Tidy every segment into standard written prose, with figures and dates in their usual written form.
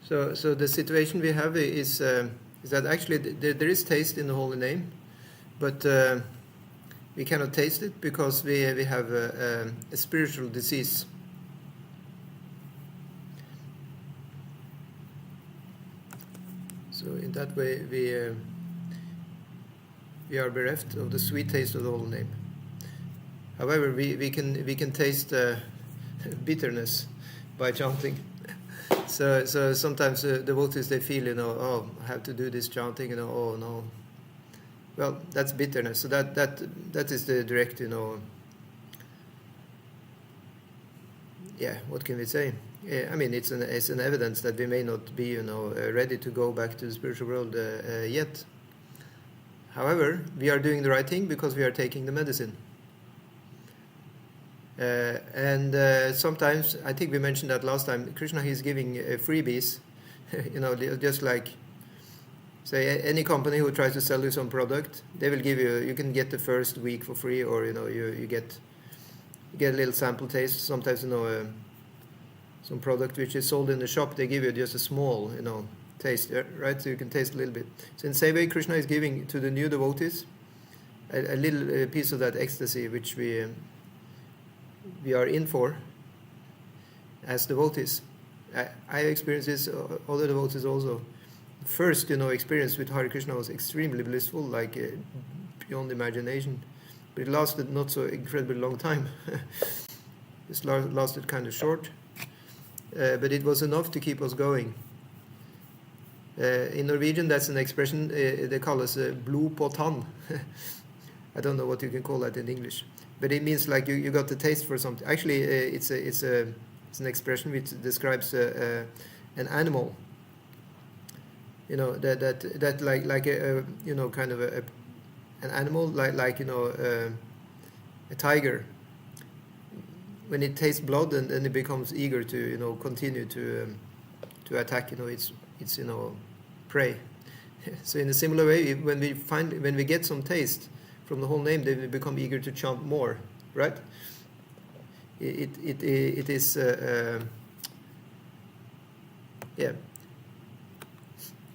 So the situation we have is that actually there is taste in the holy name, but we cannot taste it because we have a spiritual disease. So in that way we are bereft of the sweet taste of the holy name. However, we can taste bitterness by chanting. So sometimes devotees, they feel, oh, I have to do this chanting, oh no. Well, that's bitterness. So that is the direct, what can we say? I mean, it's an evidence that we may not be, ready to go back to the spiritual world yet. However, we are doing the right thing because we are taking the medicine. And sometimes, I think we mentioned that last time, Krishna is giving freebies, just like, say, any company who tries to sell you some product, they will give you can get the first week for free, or you get a little sample taste. Sometimes some product which is sold in the shop, they give you just a small taste, right? So you can taste a little bit. So in the same way, Krishna is giving to the new devotees a little piece of that ecstasy which we are in for as devotees. I experienced this, other devotees also. First, experience with Hare Krishna was extremely blissful, like beyond imagination. But it lasted not so incredibly long time. It lasted kind of short. But it was enough to keep us going. In Norwegian, that's an expression they call us blod på tann. I don't know what you can call that in English. But it means like you got the taste for something. Actually, it's an expression which describes an animal. That like a kind of an animal like a tiger. When it tastes blood, and then it becomes eager to continue to attack its prey. So in a similar way, when we get some taste from the whole name, then we become eager to chant more, right? It is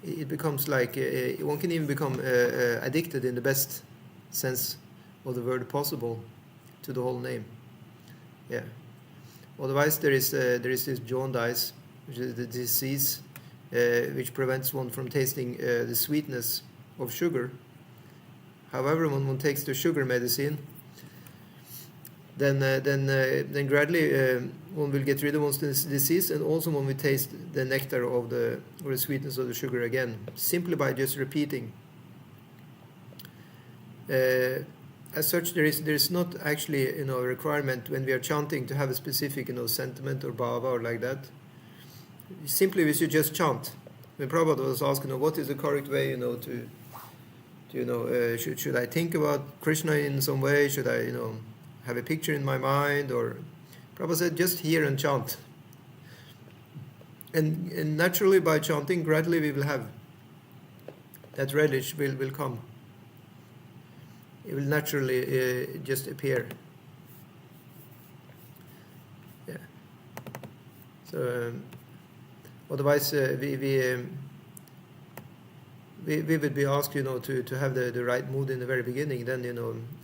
it becomes like one can even become addicted in the best sense of the word possible to the whole name. Yeah. Otherwise, there is this jaundice, which is the disease which prevents one from tasting the sweetness of sugar. However, when one takes the sugar medicine, then gradually one will get rid of one's disease, and also one will taste the nectar or the sweetness of the sugar again, simply by just repeating. As such, there is not actually a requirement when we are chanting to have a specific sentiment or bhava or like that. Simply we should just chant. When Prabhupada was asking, what is the correct way should I think about Krishna in some way? Should I have a picture in my mind? Or Prabhupada said, just hear and chant. And naturally by chanting, gradually we will have that relish will come. It will naturally just appear. Yeah. So otherwise we would be asked, to have the right mood in the very beginning. Then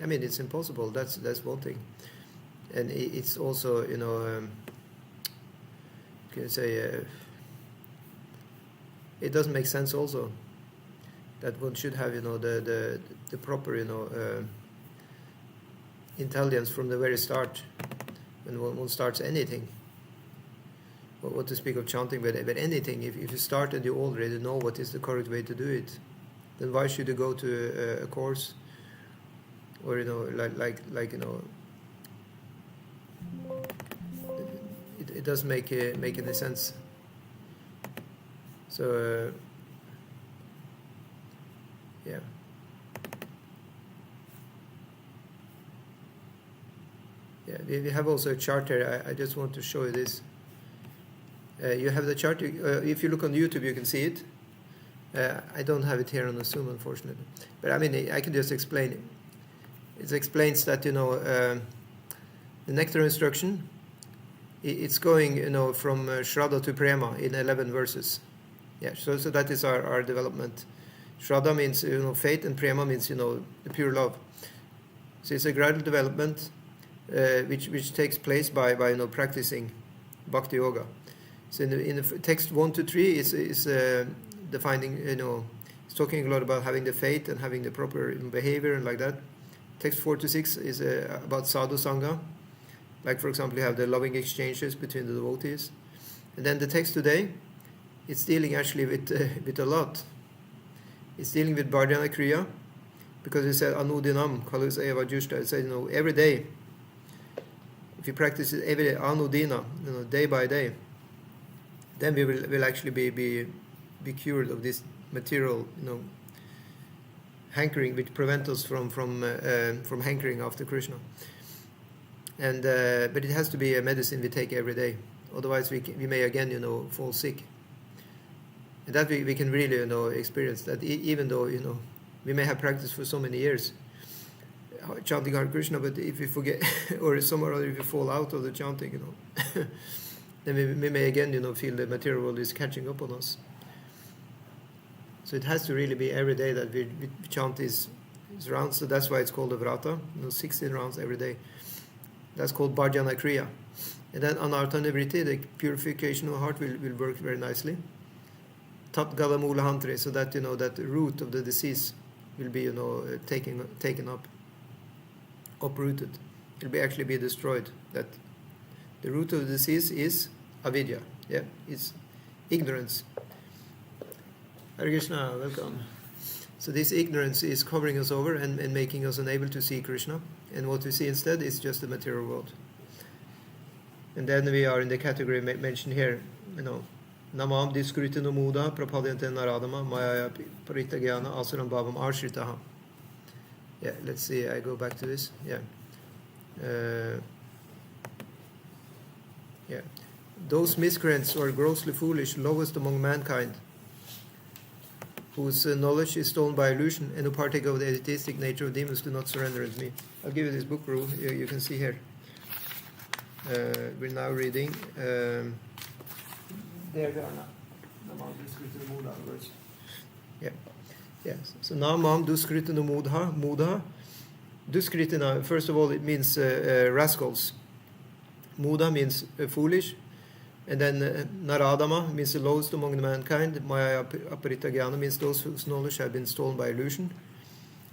I mean, it's impossible. That's one thing, and it's also can you say it doesn't make sense also that one should have the proper intelligence from the very start when one starts anything. What to speak of chanting, but anything. If you start and you already know what is the correct way to do it, then why should you go to a course or it doesn't make any sense. So yeah. Yeah, we have also a chart here. I just want to show you this. You have the chart. If you look on YouTube, you can see it. I don't have it here on the Zoom, unfortunately. But I mean, I can just explain it. It explains that the nectar instruction. It's going from Shraddha to Prema in 11 verses. Yeah, so that is our development. Shraddha means faith, and prema means the pure love. So it's a gradual development which takes place by practicing bhakti yoga. So in the text 1 to 3 is defining it's talking a lot about having the faith and having the proper behavior and like that. Text 4 to 6 is about sadhu sangha, like for example you have the loving exchanges between the devotees, and then the text today, it's dealing actually with a lot. It's dealing with Bhajana Kriya, because it said Anudinam, Kalus Eva Jushta. It says, every day, if you practice it every day, Anudina, day by day, then we will actually be cured of this material, hankering, which prevents us from hankering after Krishna. And but it has to be a medicine we take every day. Otherwise, we may again, fall sick. And that we can really, experience that even though, we may have practiced for so many years chanting Hare Krishna, but if we forget, or somewhere or other if we fall out of the chanting, then we may again, feel the material world is catching up on us. So it has to really be every day that we chant these rounds. So that's why it's called a vrata, 16 rounds every day. That's called Bhajana Kriya. And then Anartha Nivritti, the purification of heart, will work very nicely. Tat Gala Mula Hantre, so that that root of the disease will be taken up, uprooted. It will actually be destroyed. That the root of the disease is avidya. Yeah, it's ignorance. Hare Krishna, welcome. So this ignorance is covering us over and making us unable to see Krishna. And what we see instead is just the material world. And then we are in the category mentioned here, Namam Diskrutino Muda, Prapadyante Naradama, Maya Paritagyana, Asuram Bhavam Ashritaha. Yeah, let's see, I go back to this. Yeah. Yeah. Those miscreants who are grossly foolish, lowest among mankind, whose knowledge is stolen by illusion, and who partake of the atheistic nature of demons, do not surrender unto me. I'll give you this book rule, you can see here. We're now reading. There we are now. Namam Duskritana Mudha words. Yeah. Yes. So Namam Duskritana Mudha. Duskritana, first of all, it means rascals. Mudha means foolish. And then Naradama means the lowest among the mankind. Maya Aparitagyana means those whose knowledge have been stolen by illusion.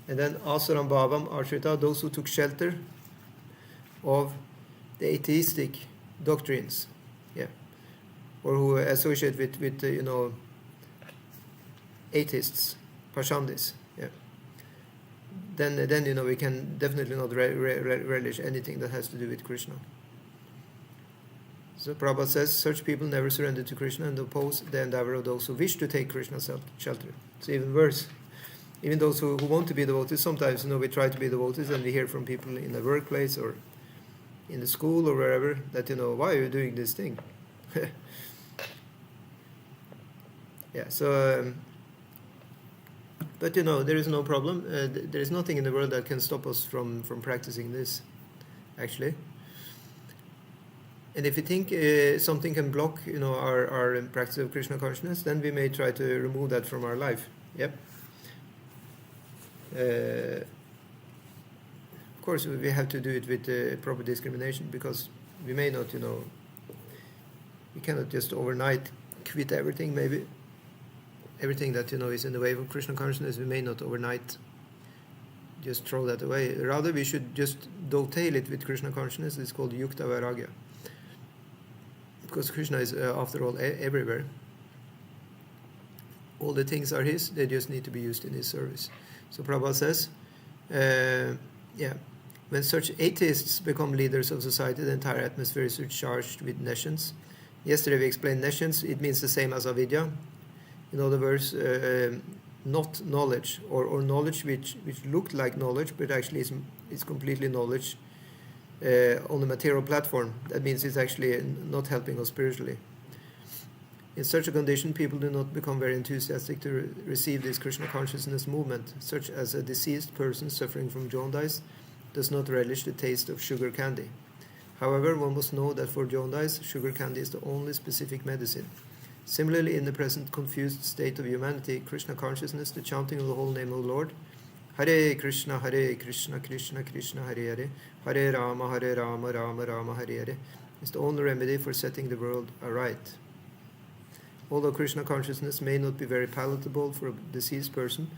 And then Asaram Bhavam Ashrita, those who took shelter of the atheistic doctrines. Yeah. Or who associate with atheists, Pashandis. Yeah. Then we can definitely not relish anything that has to do with Krishna. So Prabhupada says, such people never surrender to Krishna and oppose the endeavor of those who wish to take Krishna's shelter. It's even worse. Even those who want to be devotees, sometimes we try to be devotees and we hear from people in the workplace or in the school or wherever that, why are you doing this thing? Yeah, so, but there is no problem. There is nothing in the world that can stop us from practicing this, actually. And if you think something can block, our practice of Krishna consciousness, then we may try to remove that from our life. Yep. Of course, we have to do it with proper discrimination, because we may not, we cannot just overnight quit everything. Maybe everything that is in the way of Krishna consciousness, we may not overnight just throw that away. Rather, we should just dovetail it with Krishna consciousness. It's called Yukta Vairagya. Because Krishna is, after all, everywhere. All the things are His, they just need to be used in His service. So Prabhupada says, when such atheists become leaders of society, the entire atmosphere is charged with nescience. Yesterday we explained nescience, it means the same as avidya. In other words, not knowledge, or knowledge which looked like knowledge, but actually is completely knowledge on the material platform. That means it's actually not helping us spiritually. In such a condition, people do not become very enthusiastic to receive this Krishna consciousness movement, such as a deceased person suffering from jaundice does not relish the taste of sugar candy. However, one must know that for jaundice, sugar candy is the only specific medicine. Similarly, in the present confused state of humanity, Krishna consciousness, the chanting of the whole name of the Lord, Hare Krishna, Krishna Krishna, Hare Hare, Hare Rama, Rama Rama, Hare Hare, is the only remedy for setting the world aright. Although Krishna consciousness may not be very palatable for a diseased person,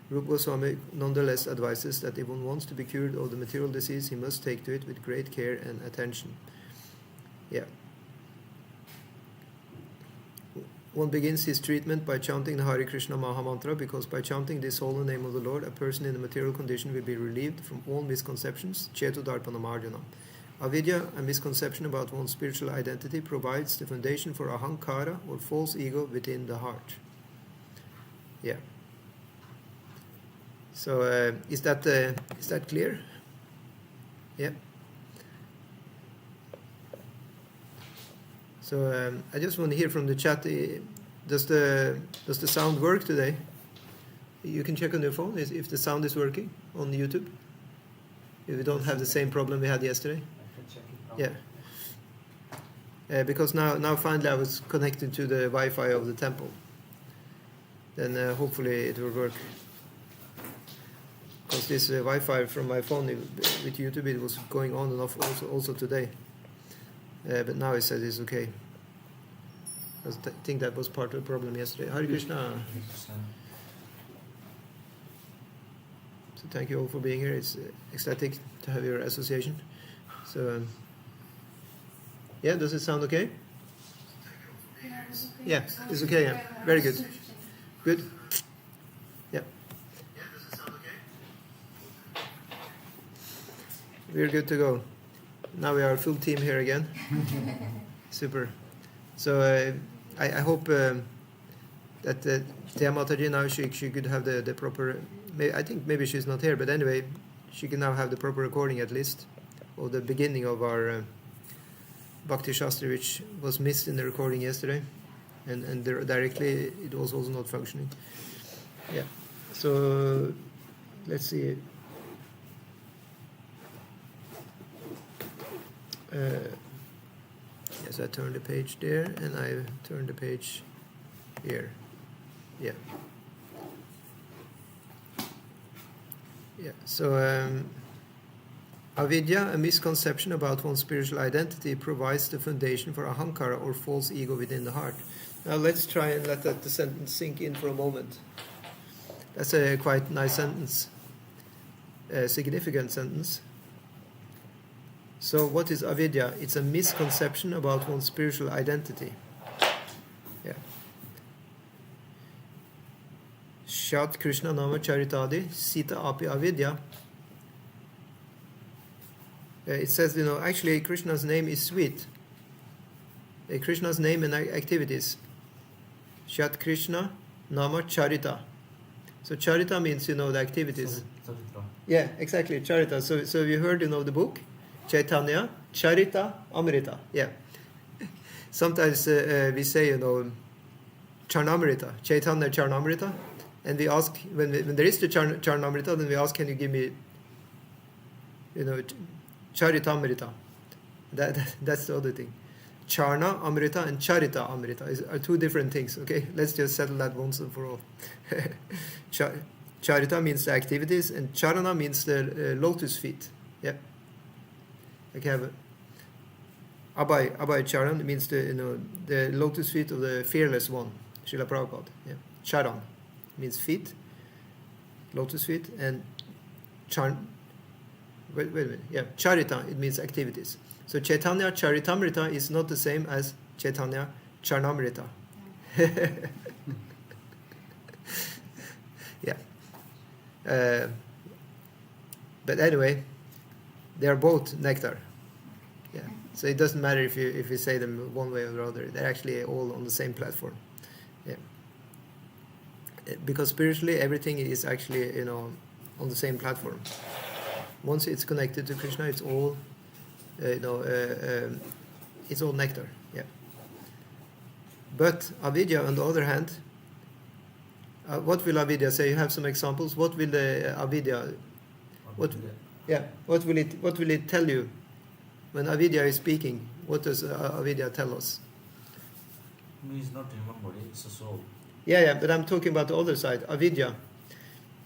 Rupa Goswami nonetheless advises that if one wants to be cured of the material disease, he must take to it with great care and attention. Yeah. One begins his treatment by chanting the Hare Krishna Maha Mantra, because by chanting this holy name of the Lord, a person in the material condition will be relieved from all misconceptions, Chetu Darpana Marjana. Avidya, a misconception about one's spiritual identity, provides the foundation for ahankara, or false ego, within the heart. Yeah. So, is that clear? Yeah. So I just want to hear from the chat. Does the sound work today? You can check on your phone if the sound is working on YouTube. If we don't have the same problem we had yesterday. I can check it. Yeah. Because now finally I was connected to the Wi-Fi of the temple. Then hopefully it will work. Because this Wi-Fi from my phone with YouTube, it was going on and off also today. But now it says it's okay. I think that was part of the problem yesterday. Hare Krishna. So thank you all for being here. It's ecstatic to have your association. So, yeah, does it sound okay? Yeah, it's okay. Yeah, very good. Good. Yeah. We're good to go. Now we are a full team here again. Super. So I hope that Thea Mataji now she could have the proper. I think maybe she's not here, but anyway, she can now have the proper recording at least of the beginning of our Bhakti Shastri, which was missed in the recording yesterday, and directly it was also not functioning. Yeah. So let's see. Yes, I turned the page there, and I turned the page here. Yeah. Yeah. So, avidya, a misconception about one's spiritual identity, provides the foundation for ahankara, or false ego, within the heart. Now let's try and let that sentence sink in for a moment. That's a quite nice sentence, a significant sentence. So what is avidya? It's a misconception about one's spiritual identity. Yeah. Shat Krishna Nama Charitadi Sita Api Avidya. It says, actually Krishna's name is sweet. Krishna's name and activities. Shat Krishna Nama Charita. So Charita means, the activities. Charitra. Yeah, exactly, Charita. So you heard, the book? Chaitanya, Charita, Amrita. Yeah. Sometimes we say, Charnamrita, Chaitanya Charnamrita, and we ask, when there is the Charnamrita, then we ask, can you give me, Charitamrita? That's the other thing. Charna Amrita and Charita Amrita are two different things, okay? Let's just settle that once and for all. Charita means the activities, and Charana means the lotus feet. Yeah. Like have Abhay Charan means the lotus feet of the fearless one, Srila Prabhupada. Yeah. Charan means feet, lotus feet, and wait a minute. Yeah, Charita, it means activities. So Chaitanya Charitamrita is not the same as Chaitanya Charnamrita. Yeah. But anyway, they are both nectar. Yeah. So it doesn't matter if you say them one way or the other. They're actually all on the same platform. Yeah. Because spiritually everything is actually on the same platform. Once it's connected to Krishna, it's all it's all nectar. Yeah. But avidya, on the other hand, what will avidya say? You have some examples. What will the avidya? What will it tell you when avidya is speaking? What does avidya tell us? Is not human body, it's a soul. Yeah, but I'm talking about the other side, avidya.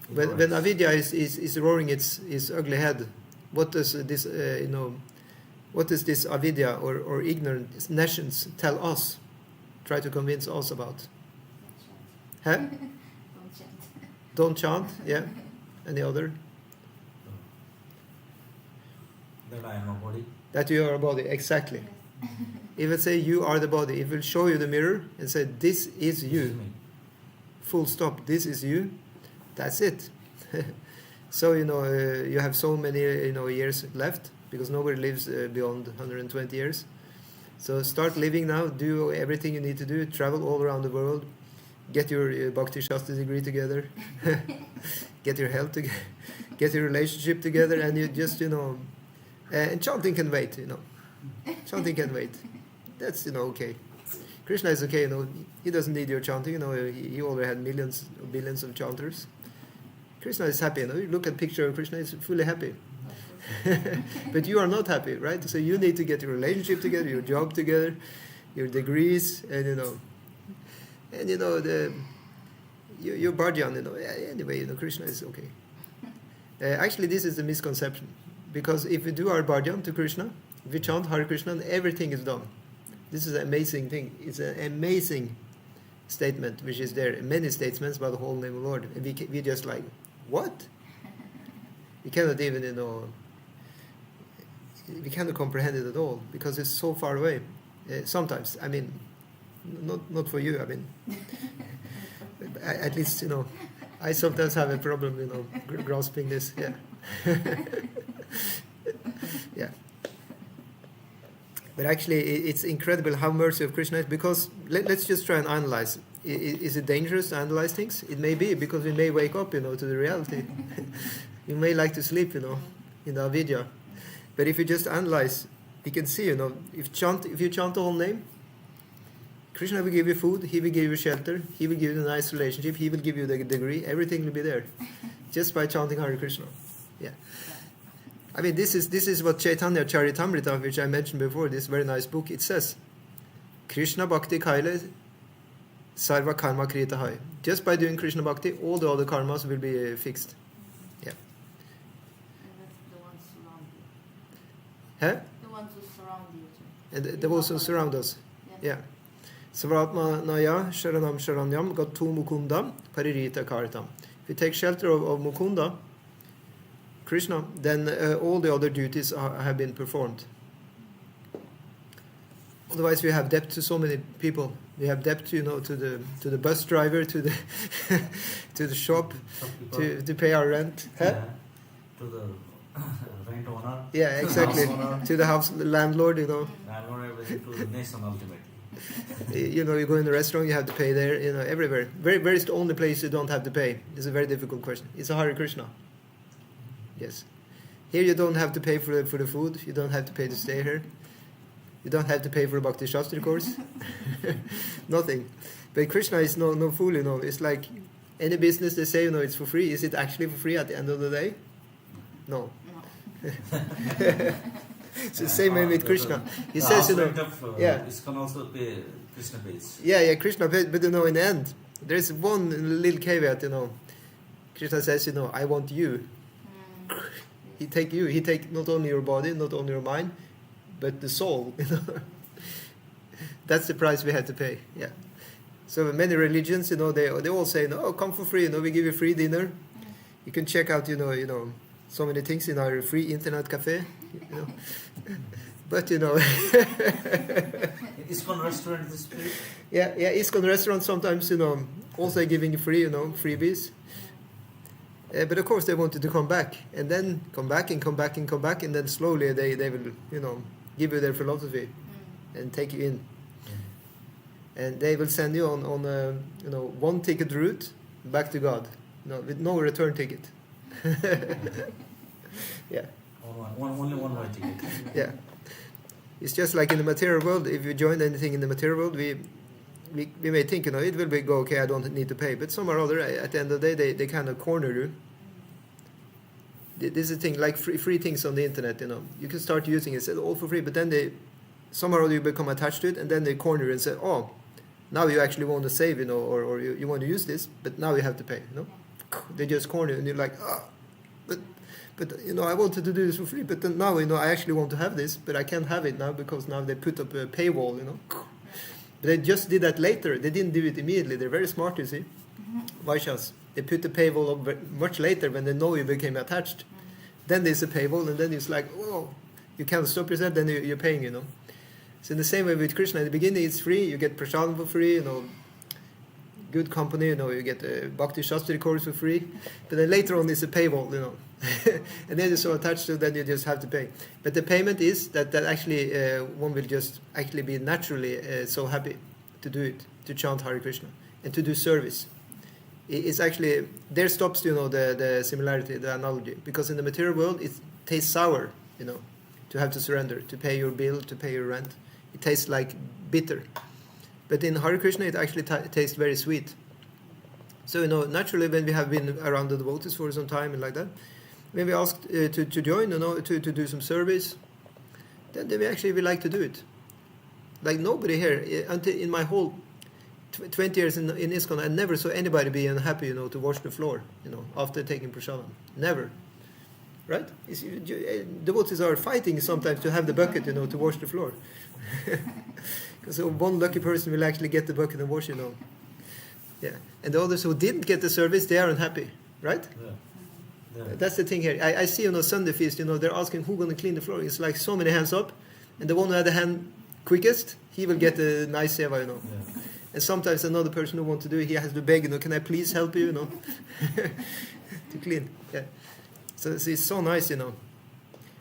When avidya is roaring its ugly head, what does this what does this avidya or ignorant nations tell us? Try to convince us about? Huh? Don't chant. Don't chant. Yeah. Any other? That I am a body. That you are a body. Exactly. Yes. If it say you are the body, it will show you the mirror and say this is This is you. me. Full stop. This is you. That's it. So you have so many years left because nobody lives beyond 120 years. So start living now. Do everything you need to do. Travel all around the world. Get your Bhakti Shastri degree together. Get your health together. Get your relationship together, and you just and chanting can wait. Chanting can wait. That's okay. Krishna is okay. He doesn't need your chanting. He already had millions or billions of chanters. Krishna is happy. You look at picture of Krishna, he's fully happy. But you are not happy, right? So you need to get your relationship together, your job together, your degrees, and your bhajan. Anyway, Krishna is okay. Actually, this is the misconception, because if we do our bhajan to Krishna, if we chant Hare Krishna, everything is done. This is an amazing thing. It's an amazing statement which is there. Many statements about the whole name of the Lord, and we just like, what? We cannot even we cannot comprehend it at all because it's so far away. Sometimes, I mean, not for you. I mean, at least I sometimes have a problem, grasping this. Yeah, yeah. But actually, it's incredible how mercy of Krishna is, because let's just try and analyze. Is it dangerous to analyze things? It may be, because we may wake up, to the reality. You may like to sleep, in the avidya. But if you just analyze, you can see, if you chant the whole name, Krishna will give you food, he will give you shelter, he will give you a nice relationship, he will give you the degree, everything will be there, just by chanting Hare Krishna. Yeah. I mean, this is what Chaitanya Charitamrita, which I mentioned before, this very nice book, it says, Krishna Bhakti Kaile Sarva Karma Krita Hai. Just by doing Krishna Bhakti, all the other karmas will be fixed. Yeah. And the ones surround you. Huh? The ones who surround you too. And the ones who surround us. Yeah. Svaratma Naya Sharanam Sharanyam Gatu Mukunda Paririta Karitam. If you take shelter of Mukunda, Krishna, then all the other duties have been performed. Otherwise, we have debt to so many people. We have debt, to the bus driver, to the to the shop, to pay our rent. Huh? Yeah. To the rent owner. Yeah, exactly. To the house landlord, Landlord, everything, to the nation ultimately. You go in the restaurant, you have to pay there. Everywhere. Where is the only place you don't have to pay? It's a very difficult question. It's a Hare Krishna. Yes. Here you don't have to pay for the food. You don't have to pay to stay here. You don't have to pay for a Bhakti Shastri course. Nothing. But Krishna is no fool, It's like any business they say, it's for free. Is it actually for free at the end of the day? No. It's the same way with Krishna. He says, yeah. Iskcon also pay, Krishna pays. Yeah, Krishna pays, but in the end, there's one little caveat, Krishna says, I want you. He take you. He take not only your body, not only your mind, but the soul. That's the price we had to pay. Yeah. So many religions, they all say, no, come for free. We give you free dinner. You can check out, so many things in our free internet cafe. But Iskcon restaurant is free. Yeah. Iskcon restaurant sometimes, also giving free, freebies. But of course they wanted to come back, and then come back, and then slowly they will, give you their philosophy and take you in. And they will send you on one ticket route back to God, with no return ticket. Yeah. Only one way ticket. Yeah. It's just like in the material world. If you join anything in the material world, we may think, it will go okay, I don't need to pay. But some or other, at the end of the day, they kind of corner you. This is a thing, like free things on the internet, You can start using it, all for free, but then some or other you become attached to it, and then they corner you and say, oh, Now you actually want to save, or you want to use this, but now you have to pay, They just corner you, and you're like, but I wanted to do this for free, but then now, I actually want to have this, but I can't have it now because now they put up a paywall, But they just did that later. They didn't do it immediately. They're very smart, you see. Vaishyas. They put the paywall up much later when they know you became attached. Then there's a paywall, and then it's like, oh, you can't stop yourself, then you're paying, So in the same way with Krishna, in the beginning it's free, you get prasadam for free, good company, you get a Bhakti Shastri course for free, but then later on it's a paywall, and then you're so attached to it, then you just have to pay. But the payment is that actually one will just actually be naturally so happy to do it, to chant Hare Krishna, and to do service. It's actually, there stops, the similarity, the analogy, because in the material world it tastes sour, to have to surrender, to pay your bill, to pay your rent. It tastes like bitter. But in Hare Krishna, it actually tastes very sweet. So, naturally, when we have been around the devotees for some time and like that, when we asked to join, to do some service, then we like to do it. Like nobody here, until in my whole 20 years in Iskcon, I never saw anybody be unhappy, to wash the floor, after taking prasadam. Never. Right? Devotees are fighting sometimes to have the bucket, to wash the floor. Because one lucky person will actually get the bucket and wash, Yeah. And the others who didn't get the service, they are unhappy. Right? Yeah. That's the thing here. I see, Sunday feast, they're asking who's going to clean the floor. It's like so many hands up. And the one who had the hand quickest, he will get a nice seva, Yeah. And sometimes another person who wants to do it, he has to beg, can I please help you, to clean. Yeah. So it's so nice,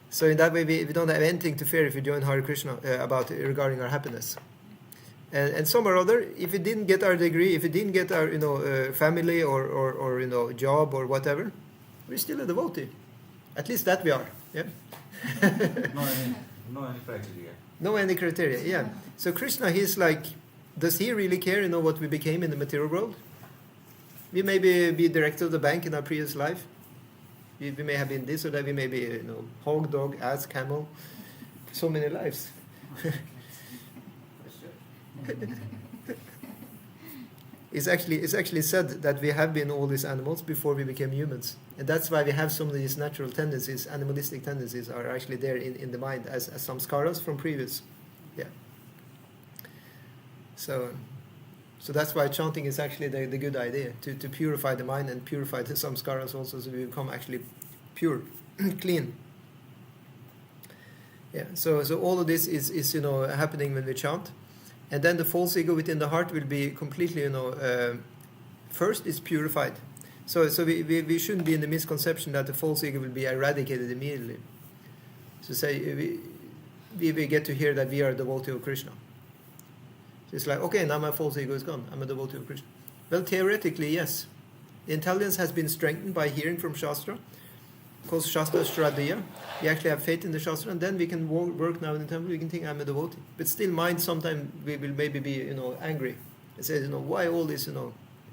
So in that way, we don't have anything to fear if we join Hare Krishna about regarding our happiness. And some or other, if we didn't get our degree, if we didn't get our family or job or whatever, we're still a devotee. At least that we are. Yeah. No any criteria. No any criteria. Yeah. So Krishna, he's like, does he really care? What we became in the material world? We may be director of the bank in our previous life. We may have been this or that. We may be, hog, dog, ass, camel. So many lives. It's actually said that we have been all these animals before we became humans, and that's why we have some of these natural tendencies, animalistic tendencies, are actually there in the mind as samskaras from previous. Yeah. So that's why chanting is actually the good idea, to purify the mind and purify the samskaras also, so we become actually pure, clean. Yeah. So all of this is happening when we chant, and then the false ego within the heart will be completely first is purified. So we shouldn't be in the misconception that the false ego will be eradicated immediately. So say we get to hear that we are a devotee of Krishna. It's like, okay, now my false ego is gone. I'm a devotee of Krishna. Well, theoretically, yes. The intelligence has been strengthened by hearing from Shastra, because Shastra is Shraddhiya. We actually have faith in the Shastra, and then we can work now in the temple. We can think I'm a devotee. But still, mind sometimes we will maybe be, angry. It says, why all this,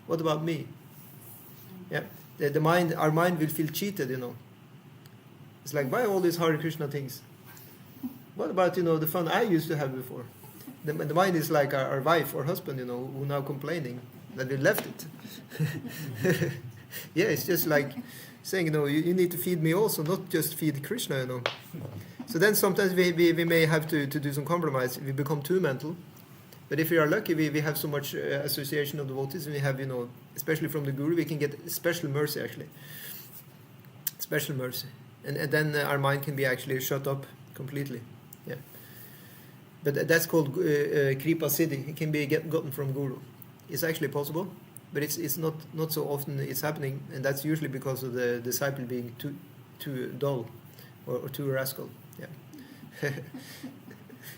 what about me? Yeah, the mind, our mind will feel cheated, It's like, why all these Hare Krishna things? What about, the fun I used to have before? The mind is like our wife or husband, who now complaining that we left it. Yeah, it's just like saying, you need to feed me also, not just feed Krishna, So then sometimes we may have to do some compromise. We become too mental. But if we are lucky, we have so much association of devotees, and we have, especially from the Guru, we can get special mercy, actually. Special mercy. And then our mind can be actually shut up completely. Yeah. But that's called Kripa Siddhi. It can be gotten from Guru. It's actually possible, but it's not so often it's happening, and that's usually because of the disciple being too dull or too rascal. Yeah.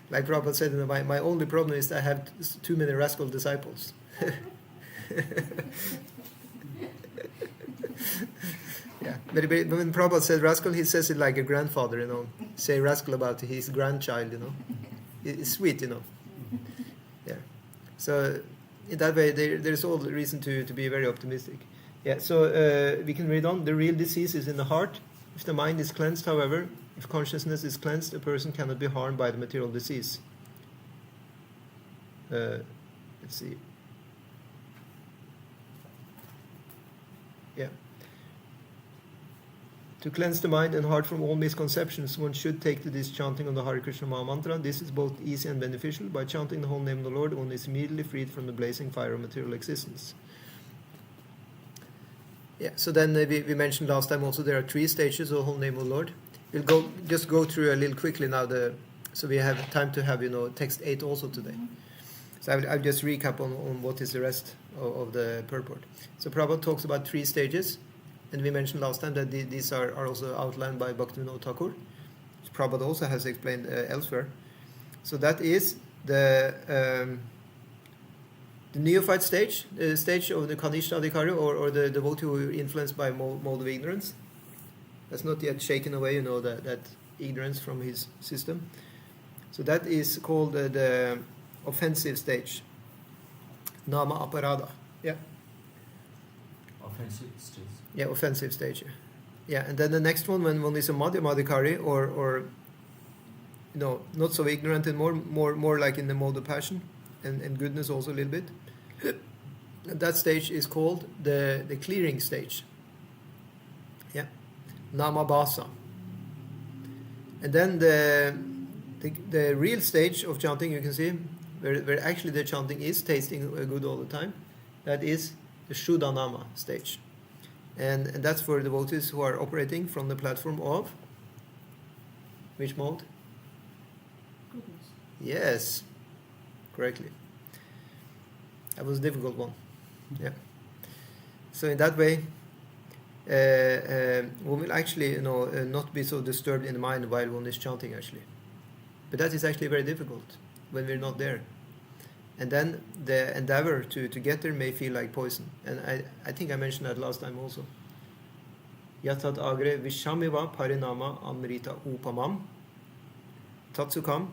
Like Prabhupada said, my only problem is that I have too many rascal disciples. Yeah, but when Prabhupada said rascal, he says it like a grandfather, say rascal about his grandchild, It's sweet, Yeah. So in that way, there's all the reason to be very optimistic. Yeah. So we can read on. The real disease is in the heart. If the mind is cleansed, however, if consciousness is cleansed, a person cannot be harmed by the material disease. Let's see. Yeah. To cleanse the mind and heart from all misconceptions, one should take to this chanting of the Hare Krishna Maha Mantra. This is both easy and beneficial. By chanting the whole name of the Lord, one is immediately freed from the blazing fire of material existence. Yeah, so then we mentioned last time also there are 3 stages of the whole name of the Lord. We'll just go through a little quickly now, so we have time to have text 8 also today. So I'll just recap on what is the rest of the purport. So Prabhupada talks about 3 stages. And we mentioned last time that these are also outlined by Bhaktivinoda Thakur, which Prabhupada also has explained elsewhere. So that is the neophyte stage, the stage of the Kanishta Adhikari, or the devotee who are influenced by mode of ignorance. That's not yet shaken away, that ignorance from his system. So that is called the offensive stage. Nama aparada. Yeah. Offensive stage. Yeah, offensive stage. Yeah, and then the next one, when one is a madhyama-adhikari, or not so ignorant and more like in the mode of passion and goodness also a little bit. That stage is called the clearing stage. Yeah, namabhasa. And then the real stage of chanting, you can see, where actually the chanting is tasting good all the time, that is the Shuddha Nama stage. And that's for devotees who are operating from the platform of which mode? Goodness. Yes, correctly. That was a difficult one. Yeah. So in that way, one will actually, not be so disturbed in the mind while one is chanting actually. But that is actually very difficult when we're not there. And then the endeavor to get there may feel like poison. And I think I mentioned that last time also. Yatat agre vishamiva parinama amrita upamam tatsukam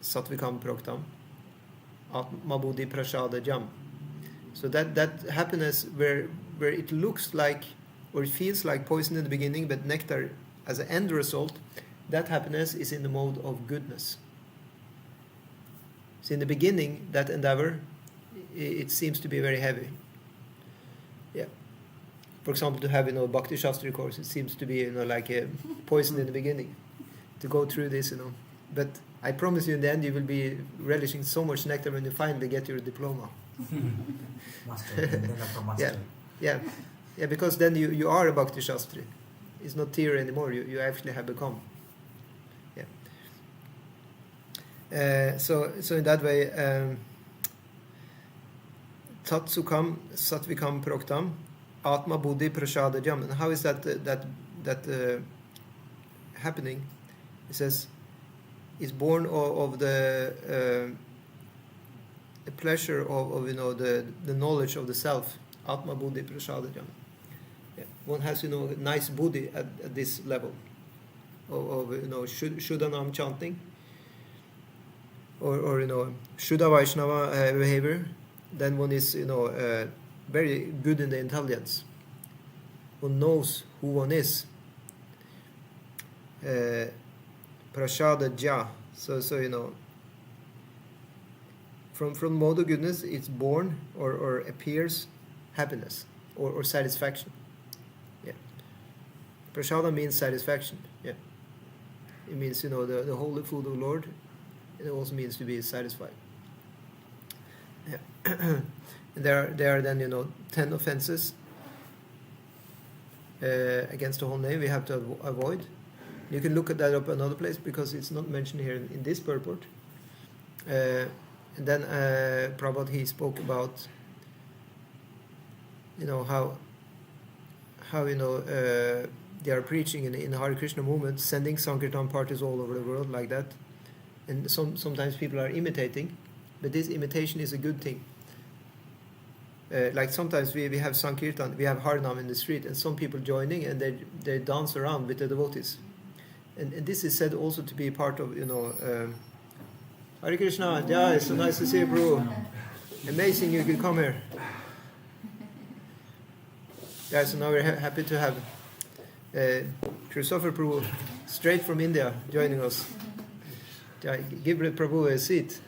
satvikam proktam atmabudhi prasada jam. So that happiness where it looks like or it feels like poison in the beginning, but nectar as an end result, that happiness is in the mode of goodness. So in the beginning, that endeavor, it seems to be very heavy. Yeah. For example, to have Bhakti Shastri course, it seems to be like a poison in the beginning to go through this. But I promise you, in the end, you will be relishing so much nectar when you finally get your diploma. Master, and then after master. Yeah, because then you are a Bhakti Shastri. It's not theory anymore. You actually have become. So in that way, tatsukam satvikam proktam atma buddhi prasadajam. And how is that happening? It says it's born of the pleasure of the knowledge of the self. Atma buddhi prasadajam. Yeah. One has nice buddhi at this level of Shuddhanam chanting. Or Shuddha Vaishnava behavior, then one is very good in the intelligence. One knows who one is. Prasada ja. So from mode of goodness, it's born or appears happiness or satisfaction. Yeah. Prasada means satisfaction. Yeah. It means the holy food of the Lord. It also means to be satisfied. Yeah. And there are then 10 offenses against the whole name we have to avoid. You can look at that up another place because it's not mentioned here in this purport. And then Prabhupada, he spoke about how they are preaching in the Hare Krishna movement, sending Sankirtan parties all over the world like that. And sometimes people are imitating, but this imitation is a good thing. Like sometimes we have Sankirtan, we have Harinam in the street, and some people joining, and they dance around with the devotees. And this is said also to be part of, Hare Krishna, yeah, it's so nice to see you, bro. Amazing you could come here. Yeah, so now we're happy to have Christopher Prabhu, straight from India, joining us. Give Prabhu a seat.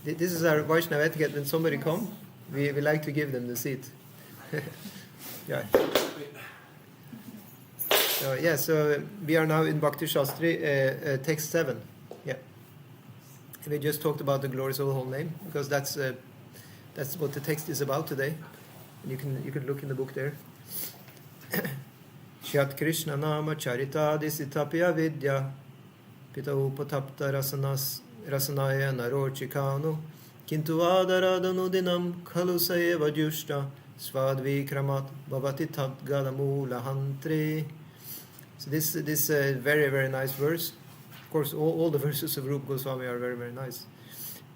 This is our Vaishnava etiquette. When somebody comes, we like to give them the seat. Yeah. So we are now in Bhakti Shastri, text 7. Yeah. And we just talked about the glories of the whole name, because that's what the text is about today. And you can look in the book there. Shyat Krishna Nama Charita Disitapya Vidya Pita Upatapta Rasanaya Narochikanu Kintu Adaradanu Dinam Khalu Sayeva Jushta Svadvikramat Bhavati Tat Gadamula Hantri. So this very, very nice verse. Of course, all the verses of Rupa Goswami are very, very nice.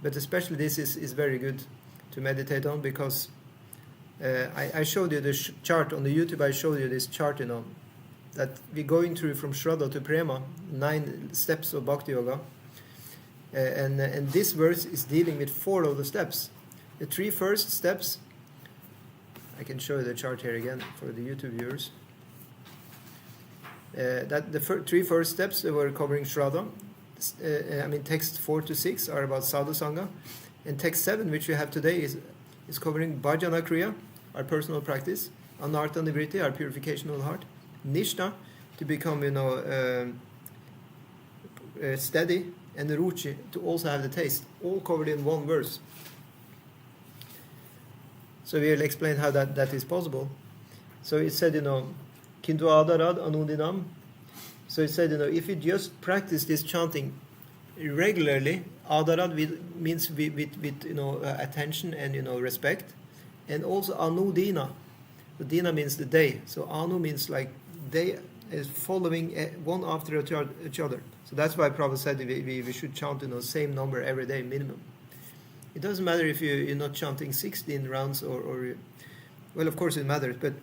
But especially this is very good to meditate on, because I showed you this chart on the YouTube. I showed you this chart, that we're going through from Shraddha to Prema, 9 steps of Bhakti Yoga. And this verse is dealing with 4 of the steps. The 3 first steps, I can show you the chart here again for the YouTube viewers. That the 3 first steps were covering Shraddha. Text 4 to 6 are about Sadhu Sangha. And text 7, which we have today, is covering Bhajana Kriya, our personal practice, Anartha Nivritti, our purification of the heart, Nishta, to become, steady, and Ruchi, to also have the taste, all covered in one verse. So we'll explain how that is possible. So it said, Kintu Adarad Anudinam. So it said, if you just practice this chanting regularly, Adarad means with attention and respect, and also Anudina. The Dina means the day. So Anu means like they is following one after each other. So that's why Prabhupada said we should chant same number every day minimum. It doesn't matter if you're not chanting 16 rounds or well, of course it matters, but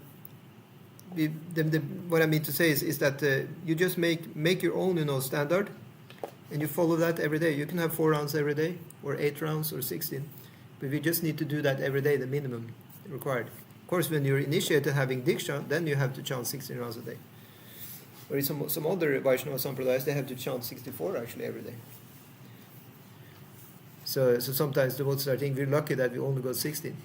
what I mean to say is that you just make your own standard, and you follow that every day. You can have 4 rounds every day, or 8 rounds, or 16, but we just need to do that every day, the minimum required. Of course, when you're initiated having Diksha, then you have to chant 16 rounds a day. Or in some other Vaishnava Sampradayas, they have to chant 64 actually every day. So sometimes the devotees are thinking we're lucky that we only got 16.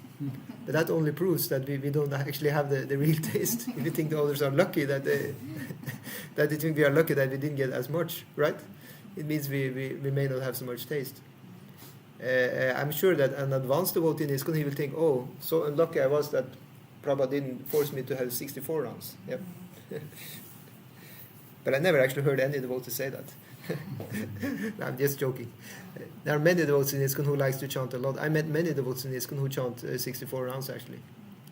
But that only proves that we don't actually have the real taste. If we think the others are lucky that they think we are lucky that we didn't get as much, right? It means we may not have so much taste. I'm sure that an advanced devotee in Iskcon, he will think, oh, so unlucky I was that Prabhupada didn't force me to have 64 rounds. Yep. But I never actually heard any devotee say that. No, I'm just joking. There are many devotees in Iskcon who likes to chant a lot. I met many devotees in Iskcon who chant 64 rounds actually.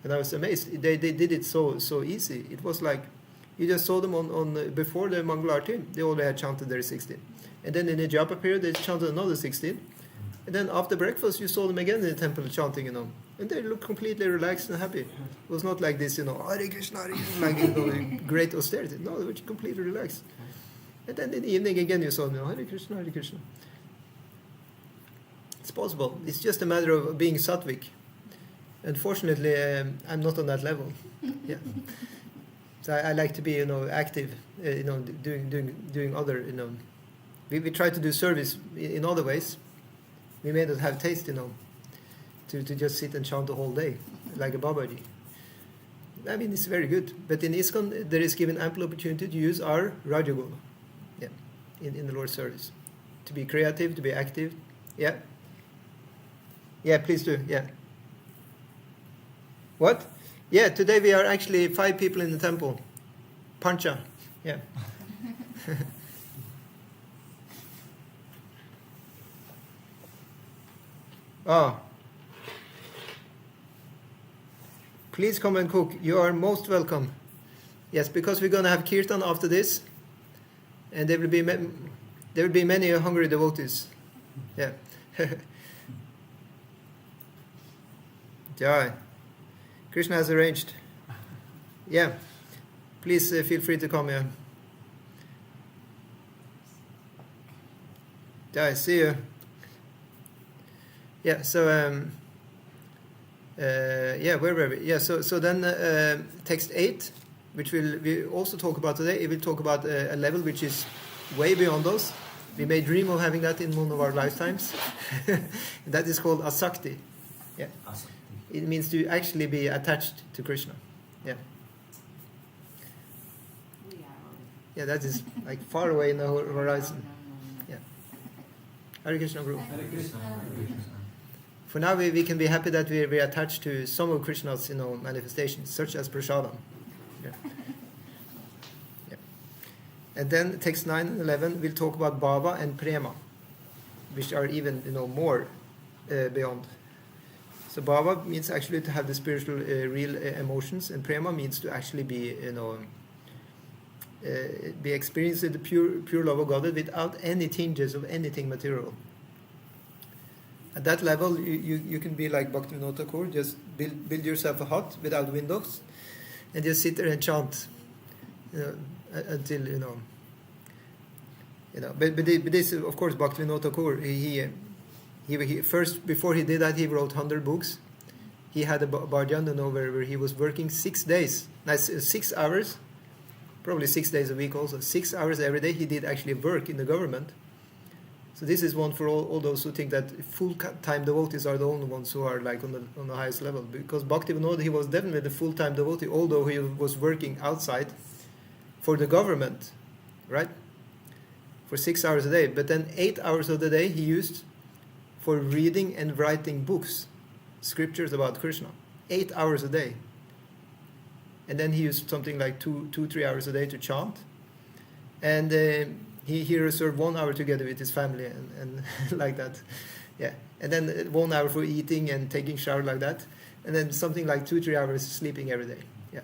And I was amazed. They did it so easy. It was like, you just saw them on before the Mangala Arti, they already had chanted their 16. And then in the Japa period, they chanted another 16. And then after breakfast, you saw them again in the temple chanting, and they looked completely relaxed and happy. It was not like this, Hare Krishna, Hare Krishna, like great austerity. No, they were completely relaxed. And then in the evening again, you saw them, Hare Krishna, Hare Krishna. It's possible. It's just a matter of being sattvic. Unfortunately, I'm not on that level. Yeah. So I like to be, active, doing other, We try to do service in other ways. We may not have taste, to just sit and chant the whole day, like a Babaji. I mean, it's very good. But in Iskcon, there is given ample opportunity to use our Rajaguna, in the Lord's service. To be creative, to be active. Yeah? Yeah, please do. Yeah. What? Yeah, today we are actually 5 people in the temple. Pancha. Yeah. Oh. Please come and cook. You are most welcome. Yes, because we're going to have kirtan after this, and there will be many hungry devotees. Yeah. Jai. Krishna has arranged. Yeah. Please feel free to come here. Jai, see you. Yeah, so where were we? Yeah, so then text 8, which we also talk about today, it will talk about a level which is way beyond us. We may dream of having that in one of our lifetimes. That is called asakti. Yeah. Asakti. It means to actually be attached to Krishna. Yeah. We are already. Yeah, that is like far away in the horizon. No. Yeah. Hare Krishna Guru. Hare Krishna. Hare Krishna. For now, we can be happy that we are attached to some of Krishna's manifestations, such as prasadam. Yeah. Yeah. And then text 9 and 11 will talk about bhava and prema, which are even more beyond. So bhava means actually to have the spiritual real emotions, and prema means to actually be be experiencing the pure love of God without any tinges of anything material. At that level, you can be like Bhaktivinoda Thakur, just build yourself a hut without windows, and just sit there and chant, until But this, of course, Bhaktivinoda Thakur, he first, before he did that, he wrote 100 books. He had a bhajan, where he was working 6 days, 6 hours, probably 6 days a week also, 6 hours every day. He did actually work in the government. So this is one for all those who think that full-time devotees are the only ones who are like on the highest level. Because Bhaktivinoda, he was definitely the full-time devotee, although he was working outside for the government, right? For 6 hours a day. But then 8 hours of the day he used for reading and writing books, scriptures about Krishna. 8 hours a day. And then he used something like 2-3 hours a day to chant. And he reserved 1 hour together with his family and like that. Yeah. And then 1 hour for eating and taking shower like that. And then something like 2-3 hours sleeping every day. Yeah.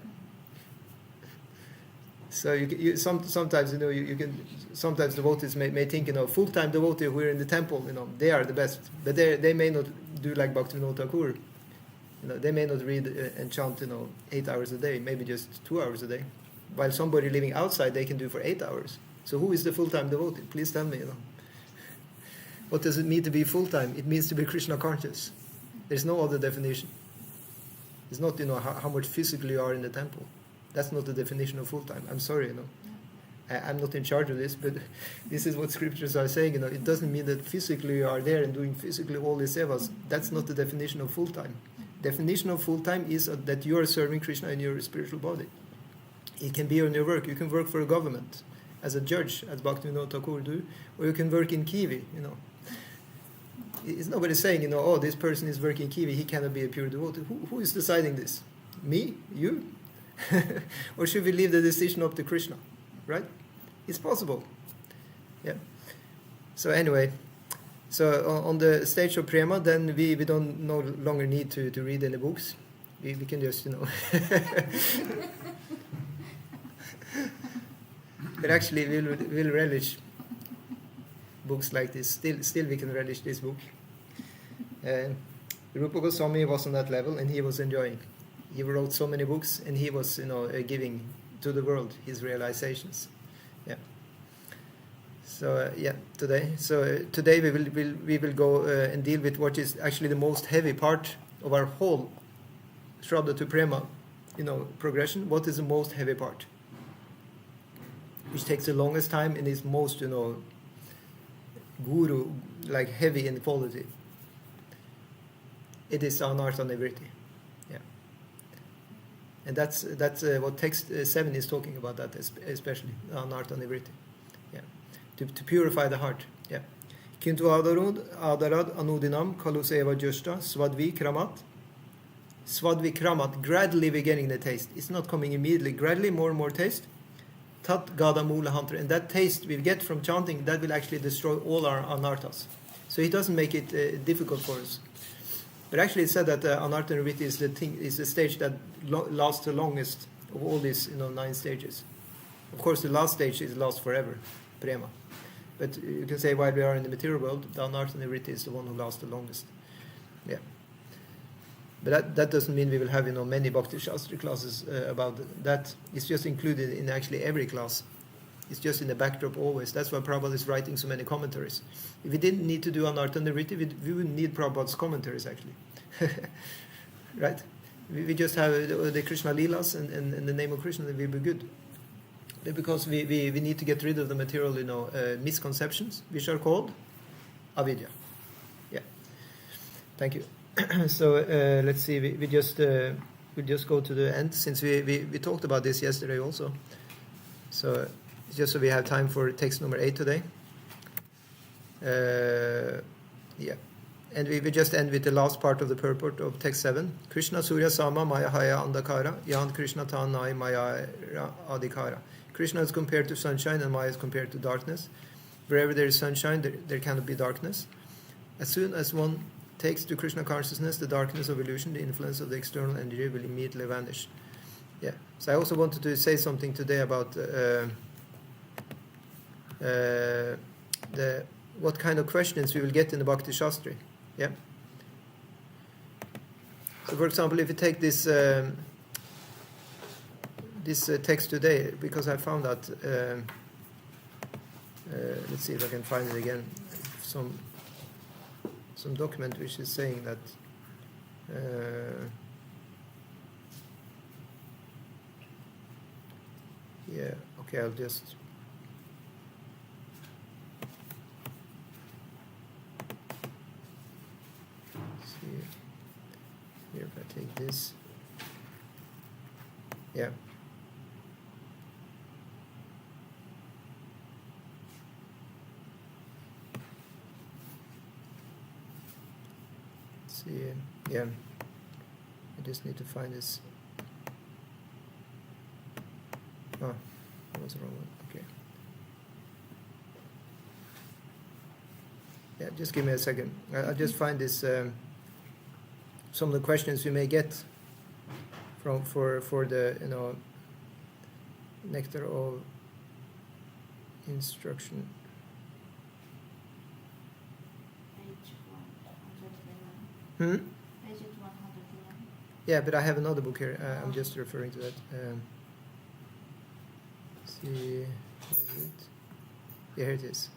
So sometimes you can sometimes devotees may think full-time devotee who are in the temple they are the best, but they may not do like Bhaktivinoda Thakur. They may not read and chant 8 hours a day, maybe just 2 hours a day, while somebody living outside they can do for 8 hours. So who is the full-time devotee? Please tell me. What does it mean to be full-time? It means to be Krishna conscious. There's no other definition. It's not how much physically you are in the temple. That's not the definition of full-time. I'm sorry, I'm not in charge of this, but this is what scriptures are saying. It doesn't mean that physically you are there and doing physically all these sevas. That's not the definition of full-time. Definition of full-time is that you are serving Krishna in your spiritual body. It can be on your work. You can work for a government as a judge, as Bhaktivinoda Thakur do, or you can work in Kiwi. It's nobody saying, oh, this person is working Kiwi, he cannot be a pure devotee. Who is deciding this? Me? You? Or should we leave the decision up to Krishna? Right? It's possible. Yeah. So anyway, on the stage of prema, then we don't no longer need to read any books. We can just but actually we'll relish books like this. Still we can relish this book. Rupa Goswami was on that level and he was enjoying. He wrote so many books and he was giving to the world his realizations. Yeah. So today we will go and deal with what is actually the most heavy part of our whole Shraddha to Prema progression. What is the most heavy part? Which takes the longest time and is most guru, like heavy in quality. It is anartha nivritti. Yeah. And that's what text 7 is talking about, that especially anartha nivritti. Yeah. To purify the heart. Yeah. Kintu adarad anudinam kaluseva jushta svadvi kramat. Svadvi kramat, gradually we're getting the taste. It's not coming immediately. Gradually more and more taste. Tat gada mula hunter, and that taste we get from chanting, that will actually destroy all our anarthas. So it doesn't make it difficult for us. But actually it said that anartha nivritti is the stage that lasts the longest of all these 9 stages. Of course the last stage is lasts forever, prema. But you can say while we are in the material world, the anartha nivritti is the one who lasts the longest. Yeah. But that doesn't mean we will have many Bhakti Shastri classes about that. It's just included in actually every class. It's just in the backdrop always. That's why Prabhupada is writing so many commentaries. If we didn't need to do Anartha Nivritti, we wouldn't need Prabhupada's commentaries actually. Right? We just have the Krishna Leelas and the name of Krishna, and we'll be good. because we need to get rid of the material, misconceptions, which are called avidya. Yeah. Thank you. So let's see. We just go to the end, since we talked about this yesterday also. So just so we have time for text number 8 today. Yeah. And we just end with the last part of the purport of text 7. Krishna Surya Sama Maya Haya Andakara Yan Krishna Tanai Maya Adhikara. Krishna is compared to sunshine and Maya is compared to darkness. Wherever there is sunshine, there cannot be darkness. As soon as one takes to Krishna consciousness, the darkness of illusion, the influence of the external energy will immediately vanish. Yeah. So I also wanted to say something today about what kind of questions we will get in the Bhakti Shastri. Yeah. So, for example, if you take this text today, because I found that, let's see if I can find it again, some document which is saying that yeah, okay, I'll just see here if I take this. Yeah. Yeah, I just need to find this. Oh, that was the wrong one. Okay. Yeah, just give me a second. I'll just find this. Some of the questions we may get for the nectar of instruction. Page 111. Hmm? Page 111. Yeah, but I have another book here. I'm just referring to that. See, where is it? Yeah, here it is.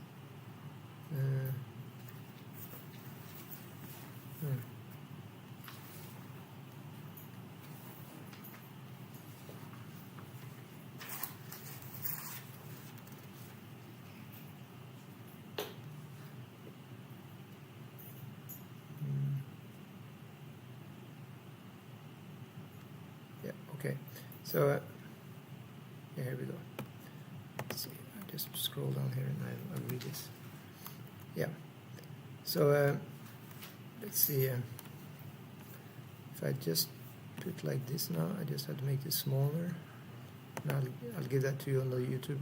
Yeah, okay. So, yeah, here we go. Let's see, I'll just scroll down here and I'll read this. Yeah. So, let's see. If I just put like this now, I just have to make this smaller. And I'll give that to you on the YouTube.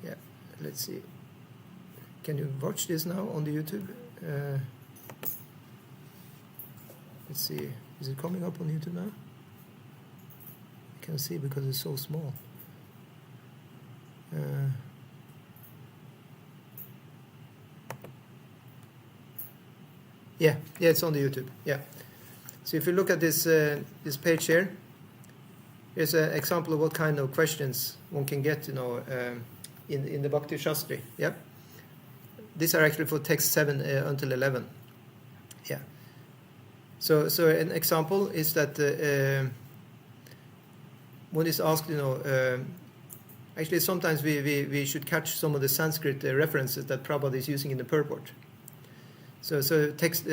Yeah, let's see. Can you watch this now on the YouTube? Let's see. Is it coming up on YouTube now? I can't see because it's so small. Yeah, it's on the YouTube. Yeah. So if you look at this page here, here's an example of what kind of questions one can get, in the Bhakti Shastri. Yeah. These are actually for text 7 until 11. Yeah. So an example is that one is asked, actually sometimes we should catch some of the Sanskrit references that Prabhupada is using in the purport. So text,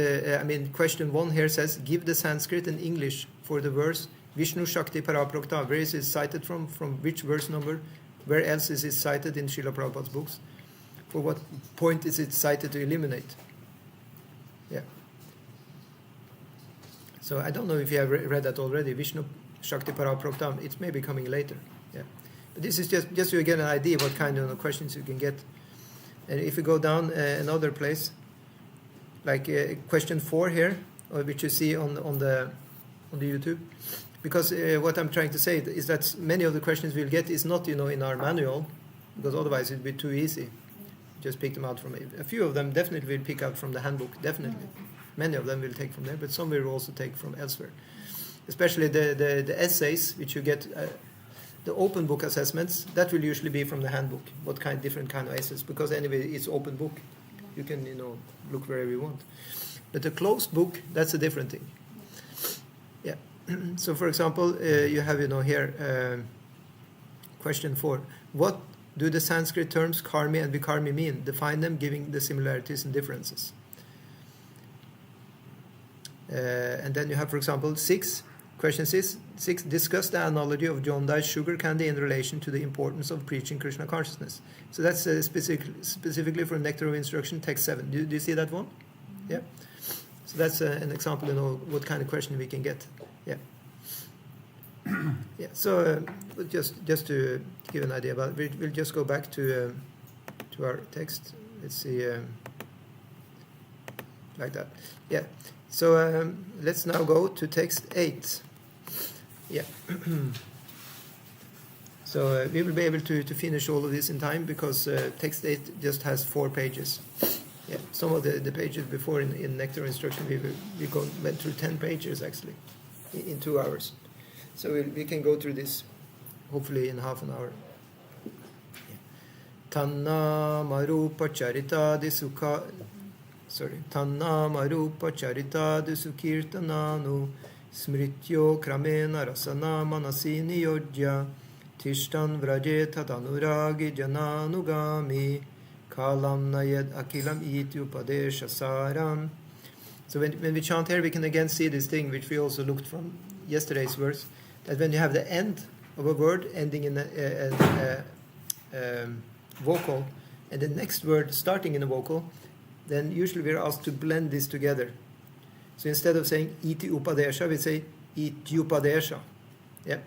question 1 here says, give the Sanskrit and English for the verse Vishnu Shakti Paraprokta. Where is it cited from which verse number? Where else is it cited in Srila Prabhupada's books? For what point is it cited to eliminate? Yeah. So I don't know if you have read that already. Vishnu Shakti Paraprokta. It's maybe coming later. Yeah. But this is just so you get an idea what kind of questions you can get. And if you go down another place, like question 4 here, which you see on the YouTube, because what I'm trying to say is that many of the questions we'll get is not in our manual, because otherwise it'd be too easy. Just pick them out from it. A few of them definitely will pick out from the handbook, definitely. Many of them will take from there, but some will also take from elsewhere. Especially the essays, which you get, the open book assessments, that will usually be from the handbook. What different kind of essays? Because anyway, it's open book. You can, look wherever you want. But the closed book, that's a different thing. Yeah. So, for example, you have, here, question 4. What do the Sanskrit terms karmi and vikarmi mean? Define them, giving the similarities and differences. And then you have, for example, 6. Question 6. Discuss the analogy of John Dye's sugar candy in relation to the importance of preaching Krishna consciousness. So that's specifically for Nectar of Instruction, text 7. Do you see that one? Yeah. So that's an example, what kind of question we can get. Yeah. Yeah. So just to give an idea about it, we'll just go back to our text. Let's see, like that. Yeah. So let's now go to text 8. Yeah. So we will be able to finish all of this in time because text 8 just has 4 pages. Yeah. Some of the pages before in Nectar Instruction we went through 10 pages actually in 2 hours. So we can go through this hopefully in half an hour. Tanna marupa charita disukha. Tanna marupa charita disukirtananu smrityo kramena rasana manasi niyojya tishtan vrajeta tanuragi jananugami kalam nayed akilam ityupadesha saram. So when we chant here, we can again see this thing which we also looked from yesterday's verse, that when you have the end of a word ending in a vocal and the next word starting in a vocal, then usually we are asked to blend this together. So instead of saying iti upadesha, we say ityupadesha. Yeah.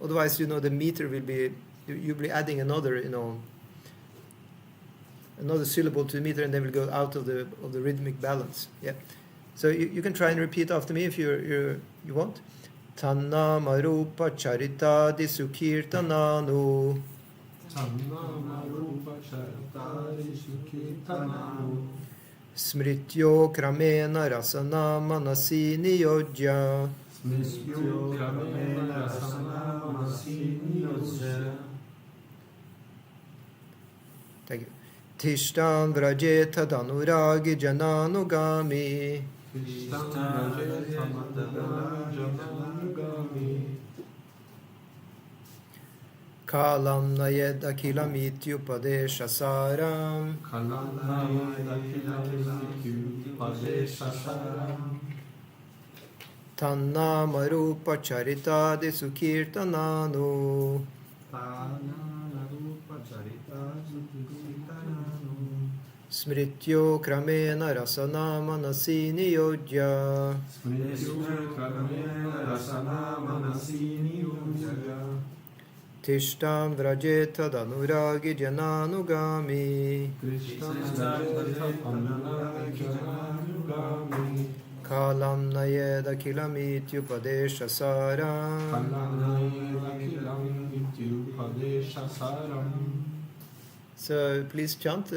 Otherwise, the meter will be, you'll be adding another, another syllable to the meter, and then we'll go out of the rhythmic balance. Yeah. So you can try and repeat after me if you want. Tanna marupa charita disukirtananu. Smrityo kramena rasana manasi niyojya. Thank you. Tishtan vrajeta danuragi jananugami. Kalam nayed akilam ityupadesha saram. Tanna marupa charita disukirtananu. Smrityo kramena rasana manasi niyojya. Tishtam vrajeta danuragi jananugami. Kalam nayed akilam ityupadesha saram. So please chant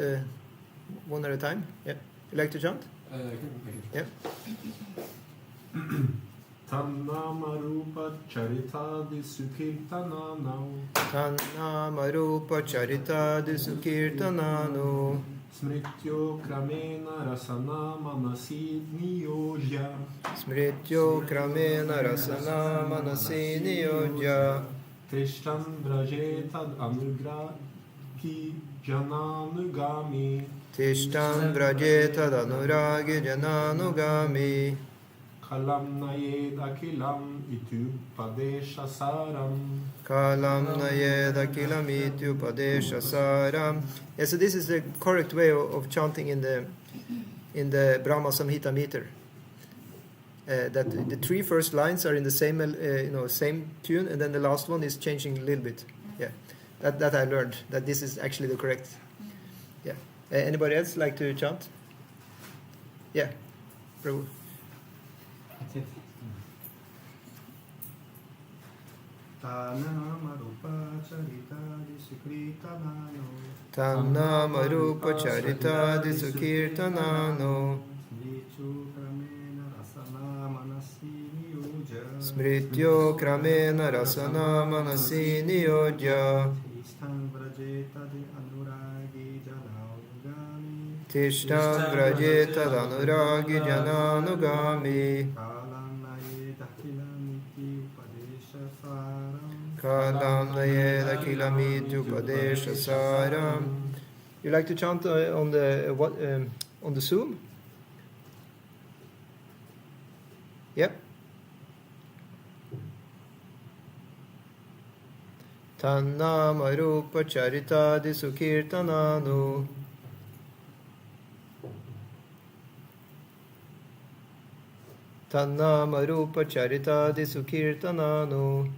one at a time. Yeah. You like to chant? Yeah. Tanna marupa charita disukirtananu. Tanna marupa charita disukirtananu. Smrityo kramena rasana manasi niyojya. Smrityo kramena rasana manasi niyojya. Tishtan vrajeta anugraki jananugami. Tishtan vrajeta danuragi jananugami. Kalam nayed akilam ityupadesha saram. Kalam nayed akilam ityupadesha saram. Yeah, so this is the correct way of chanting in the Brahma Samhita meter. That the 3 first lines are in the same same tune, and then the last one is changing a little bit. Yeah, that I learned that this is actually the correct. Yeah. Anybody else like to chant? Yeah, Prabhu. Tanna marupa charita disukirtananu. Tanna marupa charita disukirtananu. Smrityo kramena rasana manasi niyojya. Tishtan vrajeta danuragi jananugami. Kalam Nayeda Kilamitu Padesha Saram. You like to chant on the Zoom? Yep. Tannama Rupa Charitadi Sukirtananu. Tannama Rupa Charitadi Sukirtananu.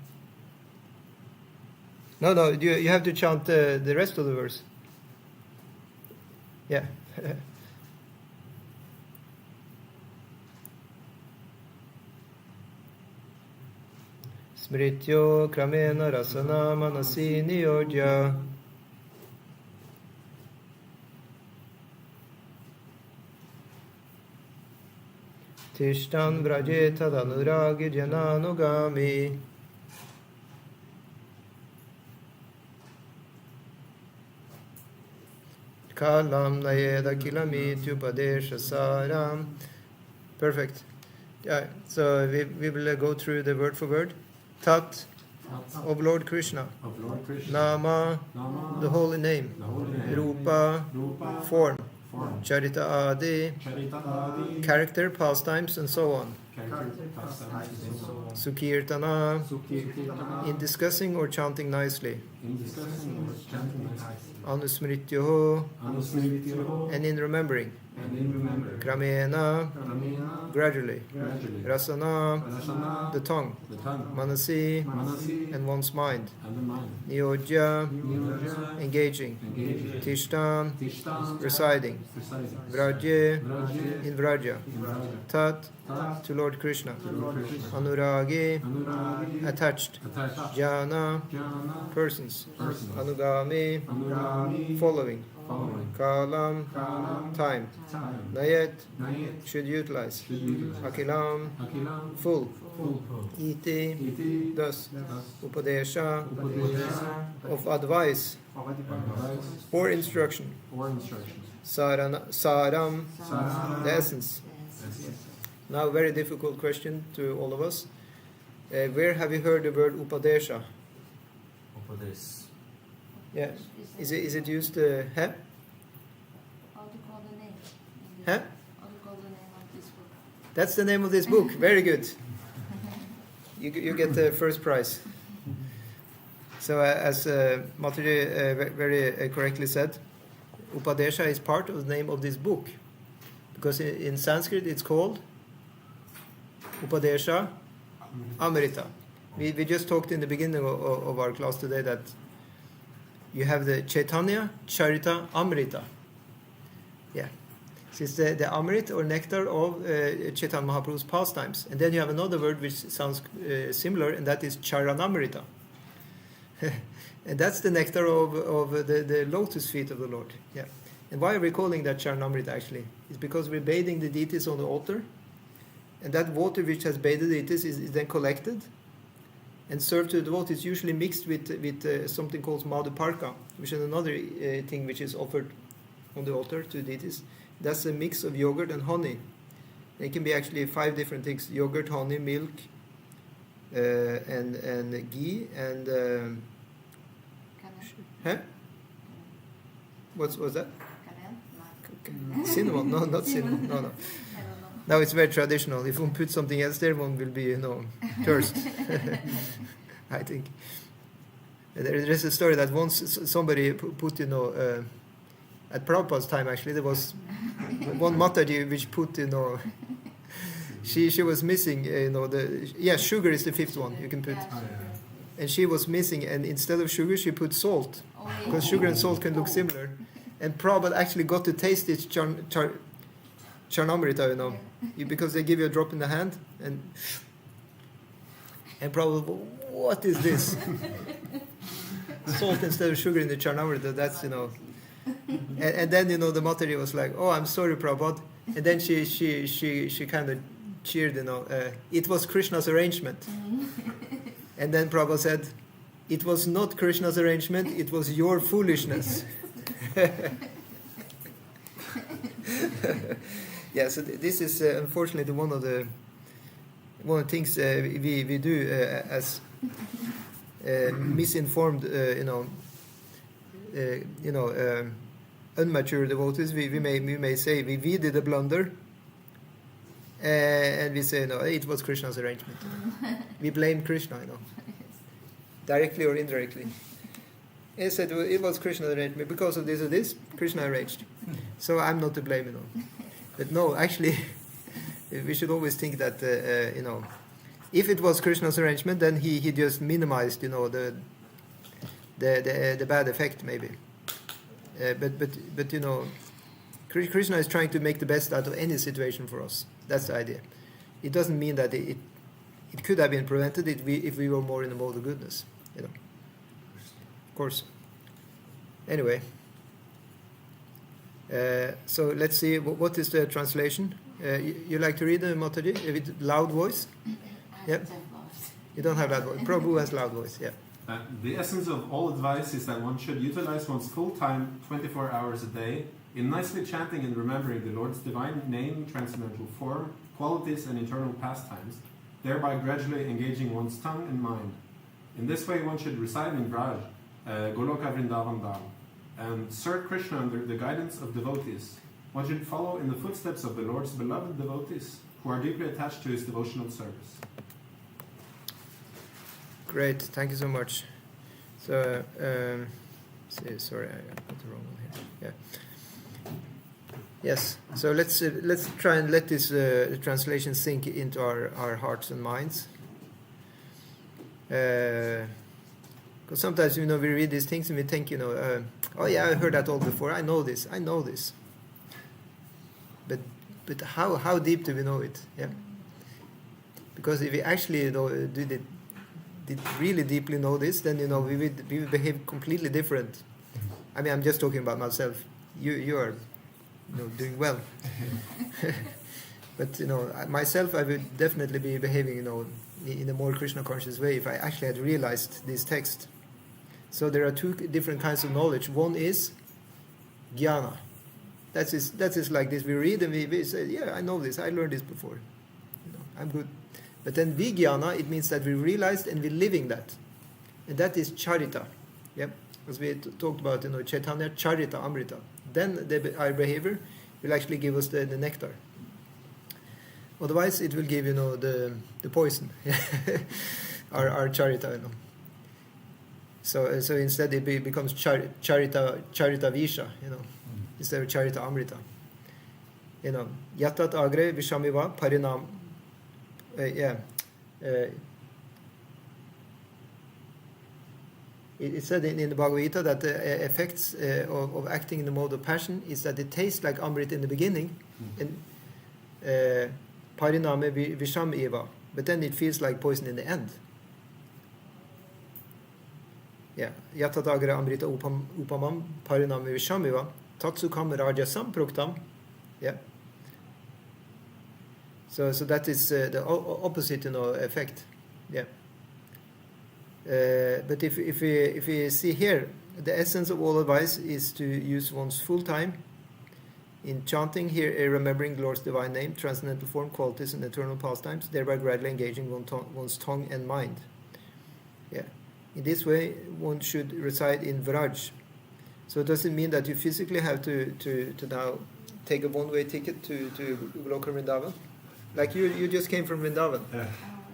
No, you have to chant the rest of the verse. Yeah. Smrityo kramena rasana manasi niyojya. Tishtan vrajeta danuragi jananugami. Kalam nayeda kilamityu padesha saram. Perfect. Yeah, so we will go through the word for word. Tat of Lord Krishna. Of Lord Krishna. Nama, Nama, the holy name. the holy name. Rupa, Rupa, form. form. Charita adi, Charita adi, character, pastimes, and so on. character, pastimes, and so on. Sukirtana, Sukirtana, in discussing or chanting nicely. in discussing or chanting nicely. Anusmrityoho, Anusmrityoho, and in remembering. and in remember. Kramena, Kramena, gradually. gradually. Rasana, Rasana, the tongue. the tongue. Manasi, Manasi, and one's mind. and the mind. Niyojya, Niyojya, engaging. engaging. Tishtan, Tishtan, residing. precising. Vraje, Vraje, in Vraja. in Vraja. Tat, Tat, to Lord Krishna. to Lord Krishna. Anuragi, Anuragi, attached. attached. Jhana, Jnana, persons. persons. Anugami, Anurami, following. following. Kalam, Kalam, time. time. Nayet, Nayet, should utilize. should utilize. Akilam, Akilam, full. full. Iti, Iti, thus. thus. Upadesha, Upadesha, of advice advice, or instruction. or instructions. Saram, Saram, the essence. Now, very difficult question to all of us. Where have you heard the word Upadesha? Upadesh. Yeah. Is it used he? How to call the name? Huh? How to call the name of this book? That's the name of this book. Very good. You get the first prize. So as Mataji very correctly said, Upadesha is part of the name of this book. Because in Sanskrit it's called Upadesha Amrita. We just talked in the beginning of our class today that you have the Chaitanya Charita Amrita. Yeah. So it's the Amrit or nectar of Chaitanya Mahaprabhu's pastimes. And then you have another word which sounds similar, and that is Charanamrita. And that's the nectar of the lotus feet of the Lord. Yeah. And why are we calling that Charanamrita actually? It's because we're bathing the deities on the altar. And that water which has bathed the deities is then collected and served to the devotees, usually mixed with something called madhuparka, which is another thing which is offered on the altar to deities. That's a mix of yogurt and honey. It can be actually 5 different things: yogurt, honey, milk, and ghee, and Canel? huh? What's that? Canel? Cinnamon? No, not cinnamon. No. I don't know. Now it's very traditional. If one puts something else there, one will be, cursed. I think. There's a story that once somebody put, at Prabhupada's time actually, there was one Mataji which put, she was missing, sugar is the 5th one you can put. Yeah, sugar. And she was missing, and instead of sugar, she put salt. Oh, yeah. Because sugar and salt can look similar. And Prabhupada actually got to taste this Charnamrita, because they give you a drop in the hand, and Prabhupada, what is this? Salt instead of sugar in the Charnamrita, that's, And then, the Mataji was like, oh, I'm sorry, Prabhupada. And then she kind of cheered, it was Krishna's arrangement. And then Prabhupada said, it was not Krishna's arrangement, it was your foolishness. Yeah, so this is unfortunately one of the things we do as misinformed, unmature devotees, we may say we did a blunder, and we say no, it was Krishna's arrangement. We blame Krishna, directly or indirectly. He said it was Krishna's arrangement because of this or this. Krishna arranged, so I'm not to blame, But no, actually, we should always think that if it was Krishna's arrangement, then he just minimized, the bad effect maybe. But Krishna is trying to make the best out of any situation for us. That's the idea. It doesn't mean that it could have been prevented if we were more in the mode of goodness. Of course. Anyway, so let's see what is the translation. You like to read the Mataji with loud voice? Yep. You don't have loud voice. Prabhu has loud voice. Yeah. The essence of all advice is that one should utilize one's full time, 24 hours a day, in nicely chanting and remembering the Lord's divine name, transcendental form, qualities, and eternal pastimes, thereby gradually engaging one's tongue and mind. In this way, one should reside in Vraj, Goloka Vrindavan Dham, and serve Krishna under the guidance of devotees. One should follow in the footsteps of the Lord's beloved devotees, who are deeply attached to his devotional service. Great, thank you so much. So, sorry, I got the wrong one here. Yeah. Yes. So let's try and let this translation sink into our hearts and minds. Because sometimes we read these things and we think oh yeah, I heard that all before. I know this. But how deep do we know it? Yeah. Because if we actually did really deeply know this, then we would behave completely different. I mean, I'm just talking about myself. You are doing well. But myself, I would definitely be behaving in a more Krishna conscious way if I actually had realized this text. So there are two different kinds of knowledge. One is jnana. That is like this. We read and we say, yeah, I know this. I learned this before. I'm good. But then vijnana, it means that we realized and we're living that. And that is charita. Yep. As we talked about, Chaitanya, charita, amrita. Then our behavior will actually give us the nectar. Otherwise, it will give, the poison. our charita, So instead it becomes charita visha, instead of charita amrita. Yatat agre vishamiva parinam. It said in the Bhagavatam that the effects of acting in the mode of passion is that it tastes like amrit in the beginning, and pariname visham eva, but then it feels like poison in the end. Yeah, yatatagara amrita upamam pariname visham eva tatsukam rajasam pruktam. Yeah. So that is the opposite, effect. Yeah. But if we see here, the essence of all advice is to use one's full time in chanting here, remembering the Lord's divine name, transcendental form, qualities, and eternal pastimes, thereby gradually engaging one's tongue and mind. Yeah. In this way, one should reside in Vraj. So it doesn't mean that you physically have to now take a one-way ticket to Goloka Vrindavan. Like you just came from Vrindavan. Yeah.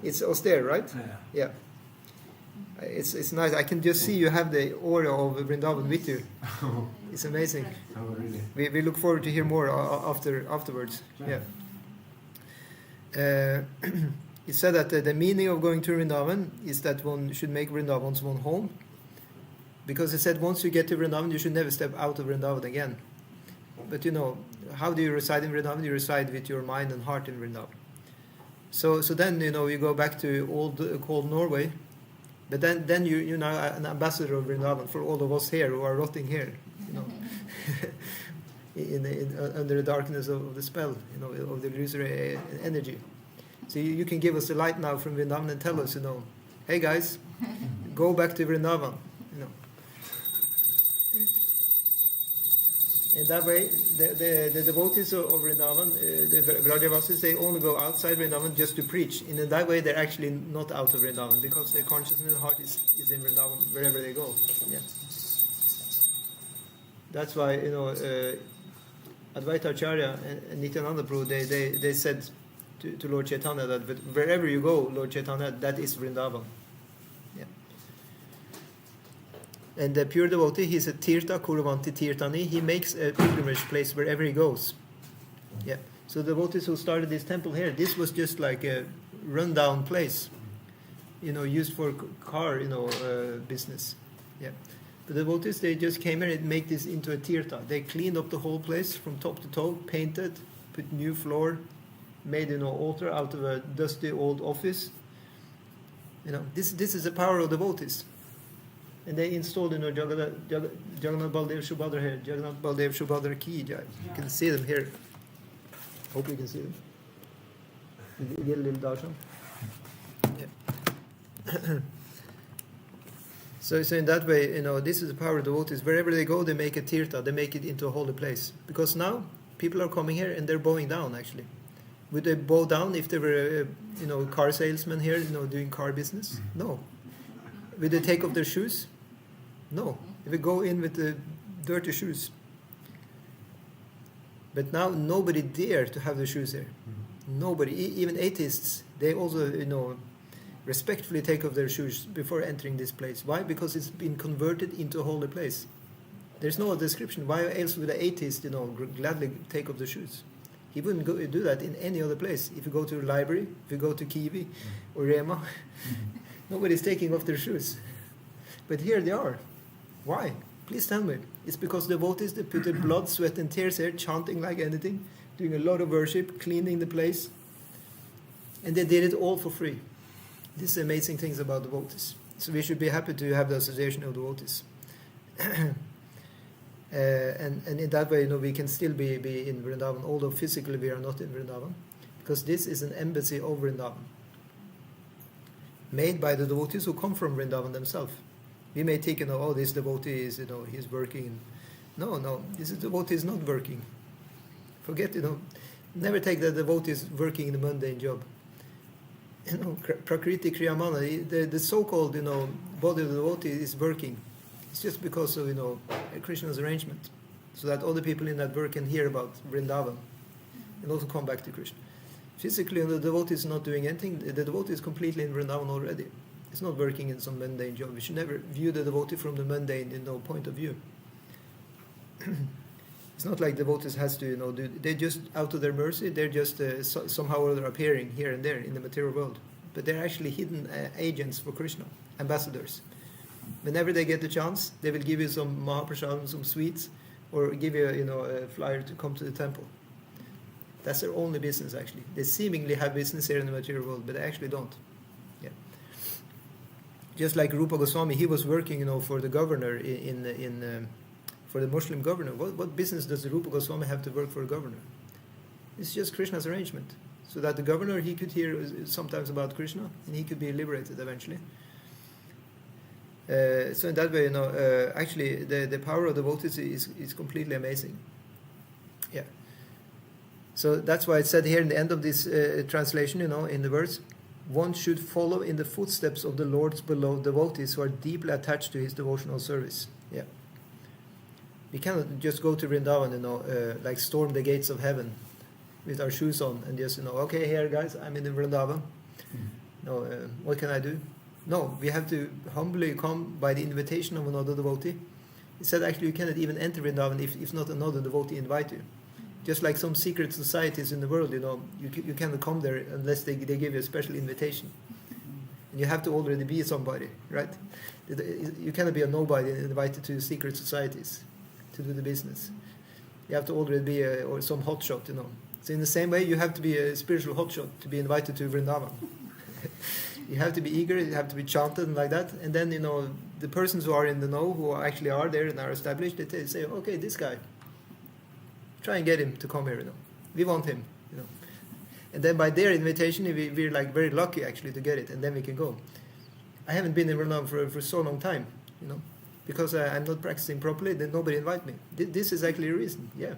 It's austere, right? Yeah. It's nice. I can just see you have the aura of Vrindavan with you. It's amazing. Oh, really? We look forward to hear more afterwards. Yeah. It said that the meaning of going to Vrindavan is that one should make Vrindavan one's home. Because it said once you get to Vrindavan, you should never step out of Vrindavan again. But how do you reside in Vrindavan? You reside with your mind and heart in Vrindavan. So then you go back to old cold Norway, but then you're now an ambassador of Vrindavan for all of us here who are rotting here, under the darkness of the spell, of the illusory energy. So you can give us the light now from Vrindavan and tell us, hey guys, go back to Vrindavan, In that way, the devotees of Vrindavan, the Vrajavasis, they only go outside Vrindavan just to preach. And in that way, they're actually not out of Vrindavan because their consciousness and heart is in Vrindavan wherever they go. Yeah. That's why, Advaita Acharya and Nityananda Prabhu, they said to Lord Chaitanya that wherever you go, Lord Chaitanya, that is Vrindavan. Yeah. And the pure devotee, he's a Tirtha Kurvanti Tirthani. He makes a pilgrimage place wherever he goes. Yeah. So the devotees who started this temple here, this was just like a rundown place, used for car, business. Yeah. The devotees, they just came here and make this into a Tirtha. They cleaned up the whole place from top to toe, painted, put new floor, made altar out of a dusty old office. This is the power of devotees. And they installed, Jagannath Baldev Shubhadra here. Jagannath Baldev Shubhadra Ki Jai. You can see them here. Hope you can see them. You get a little darshan. Yeah. So in that way, this is the power of devotees. Wherever they go, they make a tirtha. They make it into a holy place. Because now people are coming here and they're bowing down. Actually, would they bow down if they were, car salesmen here, doing car business? No. Would they take off their shoes? No. They would go in with the dirty shoes. But now nobody dare to have the shoes here. Nobody, even atheists, they also, respectfully take off their shoes before entering this place. Why? Because it's been converted into a holy place. There's no description. Why else would an atheist, gladly take off the shoes? He wouldn't do that in any other place. If you go to a library, if you go to Kiwi or Rema, nobody's taking off their shoes. But here they are. Why? Please tell me. It's because the devotees, they put their blood, sweat and tears here, chanting like anything, doing a lot of worship, cleaning the place. And they did it all for free. This is amazing things about devotees. So we should be happy to have the association of devotees. And in that way, we can still be in Vrindavan, although physically we are not in Vrindavan, because this is an embassy of Vrindavan, made by the devotees who come from Vrindavan themselves. We may think, this devotee is, he's working. No, this devotee is not working. Forget, never take the devotee is working in a mundane job. Prakriti Kriyamana, the so-called, body of the devotee is working. It's just because of, Krishna's arrangement, so that other people in that work can hear about Vrindavan and also come back to Krishna. Physically, the devotee is not doing anything. The devotee is completely in Vrindavan already. It's not working in some mundane job. We should never view the devotee from the mundane, point of view. It's not like devotees has to, they're just out of their mercy. They're just somehow or other appearing here and there in the material world. But they're actually hidden agents for Krishna, ambassadors. Whenever they get the chance, they will give you some Mahaprasadam, some sweets, or give you, a flyer to come to the temple. That's their only business, actually. They seemingly have business here in the material world, but they actually don't. Yeah. Just like Rupa Goswami, he was working, for the governor for the Muslim governor. What business does Rupa Goswami have to work for a governor? It's just Krishna's arrangement, so that the governor, he could hear sometimes about Krishna, and he could be liberated eventually. So in that way, actually, the power of devotees is completely amazing. Yeah. So that's why it said here in the end of this translation, in the verse, one should follow in the footsteps of the Lord's beloved devotees who are deeply attached to his devotional service. Yeah. We cannot just go to Vrindavan, like storm the gates of heaven with our shoes on and just, okay, here guys, I'm in the Vrindavan. What can I do? No, we have to humbly come by the invitation of another devotee. He said actually you cannot even enter Vrindavan if not another devotee invite you. Just like some secret societies in the world, you cannot come there unless they give you a special invitation. And you have to already be somebody, right? You cannot be a nobody invited to secret societies to do the business. You have to already be or some hotshot, So in the same way, you have to be a spiritual hotshot to be invited to Vrindavan. You have to be eager, you have to be chanted and like that. And then, the persons who are in the know, who actually are there and are established, they say, okay, this guy, try and get him to come here, We want him, And then by their invitation, we're like very lucky actually to get it, and then we can go. I haven't been in Vrindavan for so long time, because I'm not practicing properly, then nobody invite me. This is actually a reason. Yeah.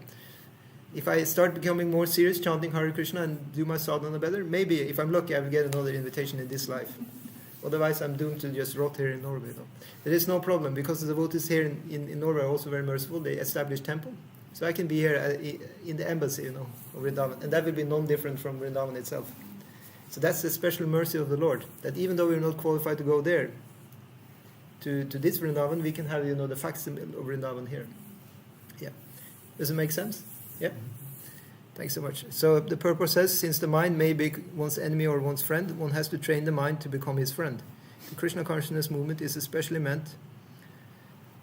If I start becoming more serious, chanting Hare Krishna and do my sadhana better, maybe if I'm lucky, I will get another invitation in this life. Otherwise, I'm doomed to just rot here in Norway. There is no problem, because the devotees here in Norway are also very merciful. They establish temple. So I can be here in the embassy, of Vrindavan. And that will be non-different from Vrindavan itself. So that's the special mercy of the Lord, that even though we're not qualified to go there, to this Vrindavan, we can have, the facsimile of Vrindavan here. Yeah. Does it make sense? Yeah. Thanks so much. So the purpose says, since the mind may be one's enemy or one's friend, one has to train the mind to become his friend. The Krishna consciousness movement is especially meant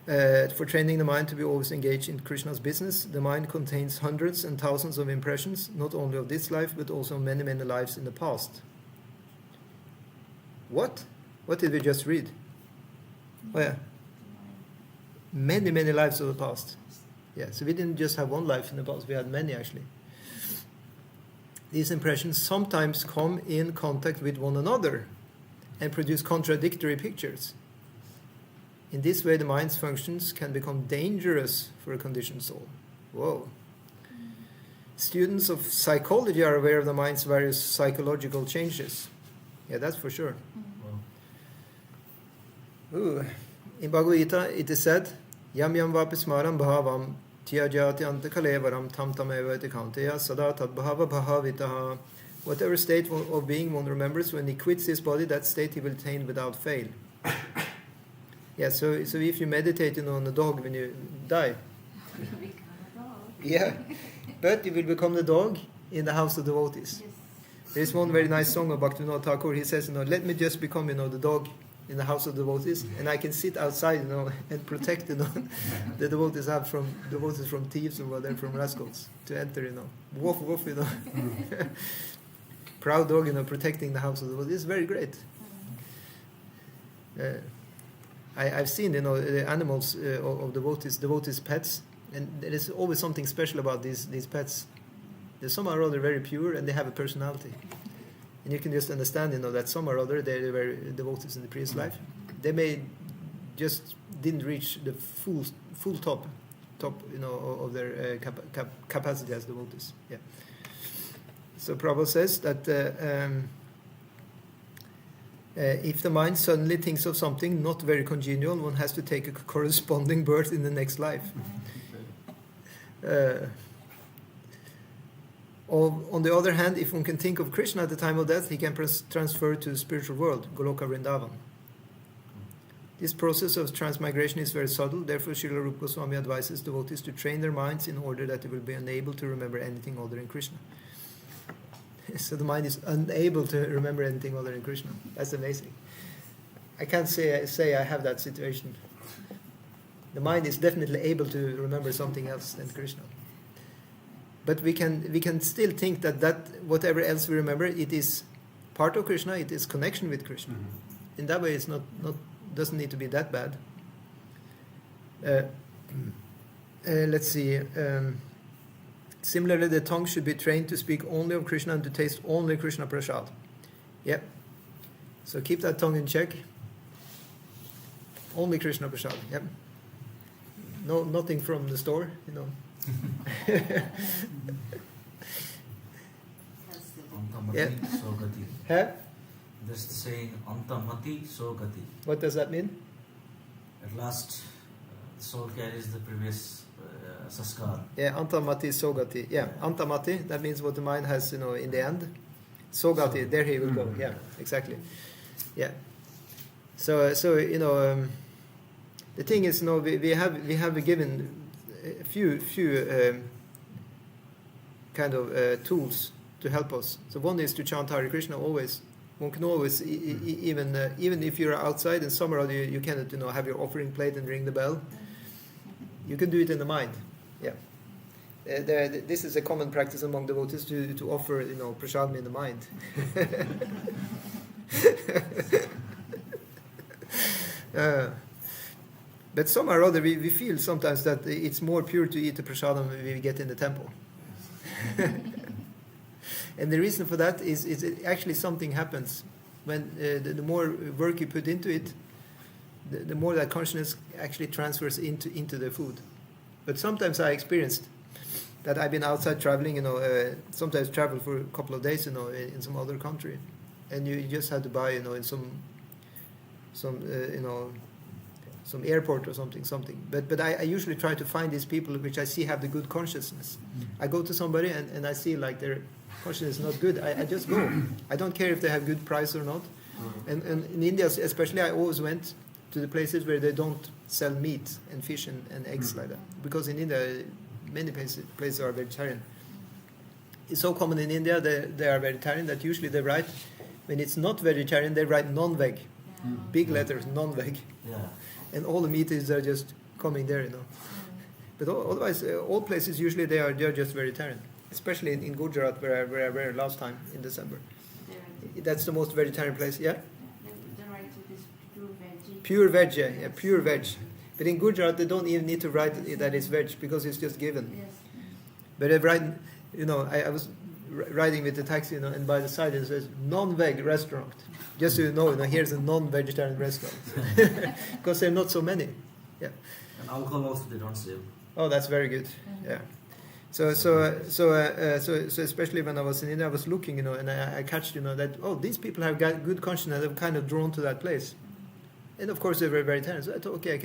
for training the mind to be always engaged in Krishna's business. The mind contains hundreds and thousands of impressions, not only of this life, but also many, many lives in the past. What? What did we just read? Oh yeah. Many, many lives of the past. Yeah, so we didn't just have one life in the past, we had many actually. These impressions sometimes come in contact with one another and produce contradictory pictures. In this way, the mind's functions can become dangerous for a conditioned soul. Whoa. Students of psychology are aware of the mind's various psychological changes. Yeah, that's for sure. Ooh. In Bhagavad Gita, it is said, Yam yam vapismaram bhavam tyajati antakalevaram tam tamevati kaunteya sada tad bhava bhavitaha. Whatever state of being one remembers, when he quits his body, that state he will attain without fail. Yeah, so if you meditate on a dog when you die, You become a dog. yeah, but you will become the dog in the house of devotees. Yes. There's one very nice song of Bhaktivinoda Thakur. He says, let me just become, the dog in the house of devotees, and I can sit outside, and protect, the devotees from thieves or whatever, from rascals to enter, woof woof, proud dog, protecting the house of devotees. It's very great. I've seen, the animals of devotees' pets, and there is always something special about these pets. There's some are rather very pure, and they have a personality. And you can just understand, that some or other, they were devotees in the previous life. They may just didn't reach the full top, of their capacity as devotees. Yeah. So Prabhupada says that if the mind suddenly thinks of something not very congenial, one has to take a corresponding birth in the next life. On the other hand, if one can think of Krishna at the time of death, he can transfer to the spiritual world, Goloka Vrindavan. This process of transmigration is very subtle, therefore Srila Rupa Goswami advises devotees to train their minds in order that they will be unable to remember anything other than Krishna. So the mind is unable to remember anything other than Krishna. That's amazing. I can't say I have that situation. The mind is definitely able to remember something else than Krishna. But we can still think that whatever else we remember, it is part of Krishna, it is connection with Krishna. Mm-hmm. In that way, it's not doesn't need to be that bad. Let's see. Similarly, the tongue should be trained to speak only of Krishna and to taste only Krishna prasad. Yep. So keep that tongue in check. Only Krishna prasad. Yep. No, nothing from the store. That's the Yeah. Antamati Sogati. Huh? There's the saying Antamati Sogati. What does that mean? At last, the soul carries the previous saskar. Yeah, antamati sogati. Yeah, antamati, that means what the mind has, in the end. Sogati, there he will go. Yeah, exactly. Yeah. So the thing is, we have given a few kind of tools to help us. So one is to chant Hare Krishna always. One can always, even if you're outside and somewhere you cannot, have your offering plate and ring the bell. You can do it in the mind. Yeah. This is a common practice among devotees to offer, prasadam in the mind. But somehow or other, we feel sometimes that it's more pure to eat the prasadam we get in the temple. And the reason for that is actually something happens when the more work you put into it, the more that consciousness actually transfers into the food. But sometimes I experienced that I've been outside traveling, sometimes travel for a couple of days, in some other country, and you just have to buy, in some airport or something. But I usually try to find these people which I see have the good consciousness. I go to somebody and I see like their consciousness is not good. I just go. I don't care if they have good price or not. And in India especially, I always went to the places where they don't sell meat and fish and eggs like that. Because in India, many places are vegetarian. It's so common in India that they are vegetarian that usually they write, when it's not vegetarian, they write non-veg. Big letters, non-veg. Yeah. And all the meat is just coming there, But otherwise, all places usually they are just vegetarian. Especially in Gujarat, where I were last time in December. That's the most vegetarian place, yeah? The right to this pure veg. Pure veg, yeah, pure veg. But in Gujarat, they don't even need to write that it's veg because it's just given. Yes. But they write, I was riding with the taxi, and by the side it says non-veg restaurant. Just so you know, here's a non-vegetarian restaurant. Because there are not so many. Yeah. And alcohol also they don't sell. Oh, that's very good. Yeah. So especially when I was in India, I was looking, and I catched, that these people have got good consciousness. I'm kind of drawn to that place, and of course they were vegetarian. So I thought, okay, I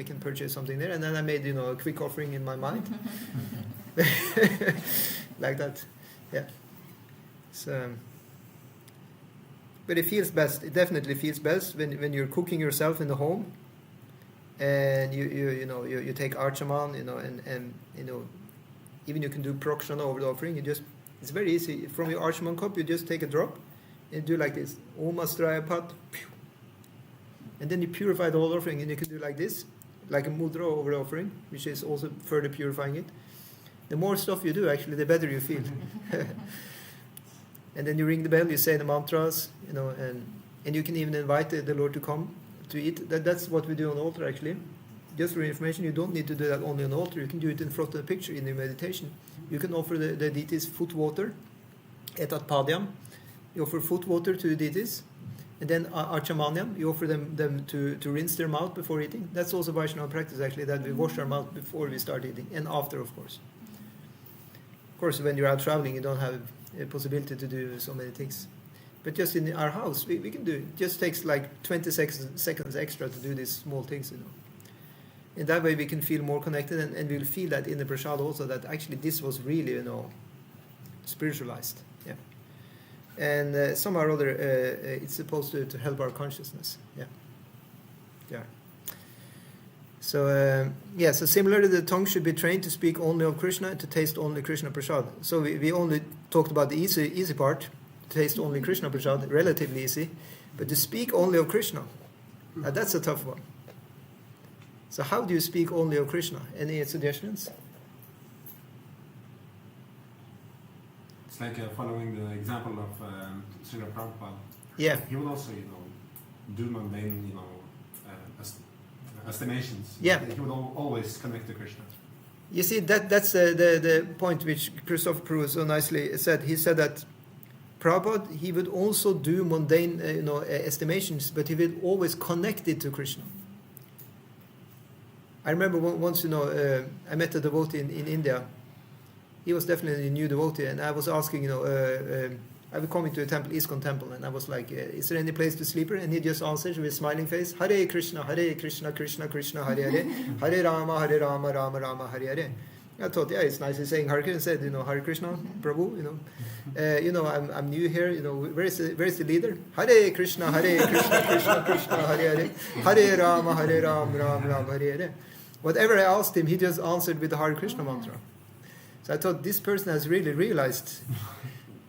can purchase something there, and then I made, a quick offering in my mind, like that, yeah. So, but it feels best. It definitely feels best when you're cooking yourself in the home, and you take archaman, and even you can do prokshana over the offering. It's very easy. From your archaman cup, you just take a drop and do like this. Om Astraya Pat. And then you purify the whole offering, and you can do like this, like a mudra over the offering, which is also further purifying it. The more stuff you do, actually, the better you feel. And then you ring the bell, you say the mantras, and you can even invite the Lord to come to eat. That's what we do on the altar, actually. Just for your information, you don't need to do that only on the altar. You can do it in front of the picture in your meditation. You can offer the deities foot water, etat padyam. You offer foot water to the deities, and then archamanyam. You offer them to rinse their mouth before eating. That's also Vaishnava practice, actually, that we wash our mouth before we start eating, and after, of course. Of course, when you're out traveling, you don't have a possibility to do so many things. But just in our house, we can do it. It just takes like 20 seconds extra to do these small things, In that way, we can feel more connected, and we'll feel that in the prasad also, that actually this was really, spiritualized. Yeah. And somehow or other, it's supposed to help our consciousness. Yeah. Yeah. So, so similarly, the tongue should be trained to speak only of Krishna and to taste only Krishna prasad. So we only talked about the easy part, to taste only Krishna prasad, relatively easy, but to speak only of Krishna, that's a tough one. So how do you speak only of Krishna? Any suggestions? It's like following the example of Srila Prabhupada. Yeah. He would also, do mundane, estimations. Yeah. He would always connect to Krishna. You see, that's the point which Christopher Prue so nicely said. He said that Prabhupada, he would also do mundane, estimations, but he would always connect it to Krishna. I remember once, I met a devotee in India. He was definitely a new devotee, and I was asking, I was coming to a temple, Iskcon temple, and I was like, is there any place to sleep here? And he just answered with a smiling face, Hare Krishna, Krishna Krishna, Hare Hare, Hare Rama, Rama Rama, Hare Hare. I thought, yeah, it's nice. He's saying Hare Krishna, said, Hare Krishna, Prabhu, I'm new here, where's the leader? Hare Krishna, Krishna Krishna, Hare Hare, Hare Rama, Rama, Hare Hare. Whatever I asked him, he just answered with the Hare Krishna mantra. So I thought this person has really realized,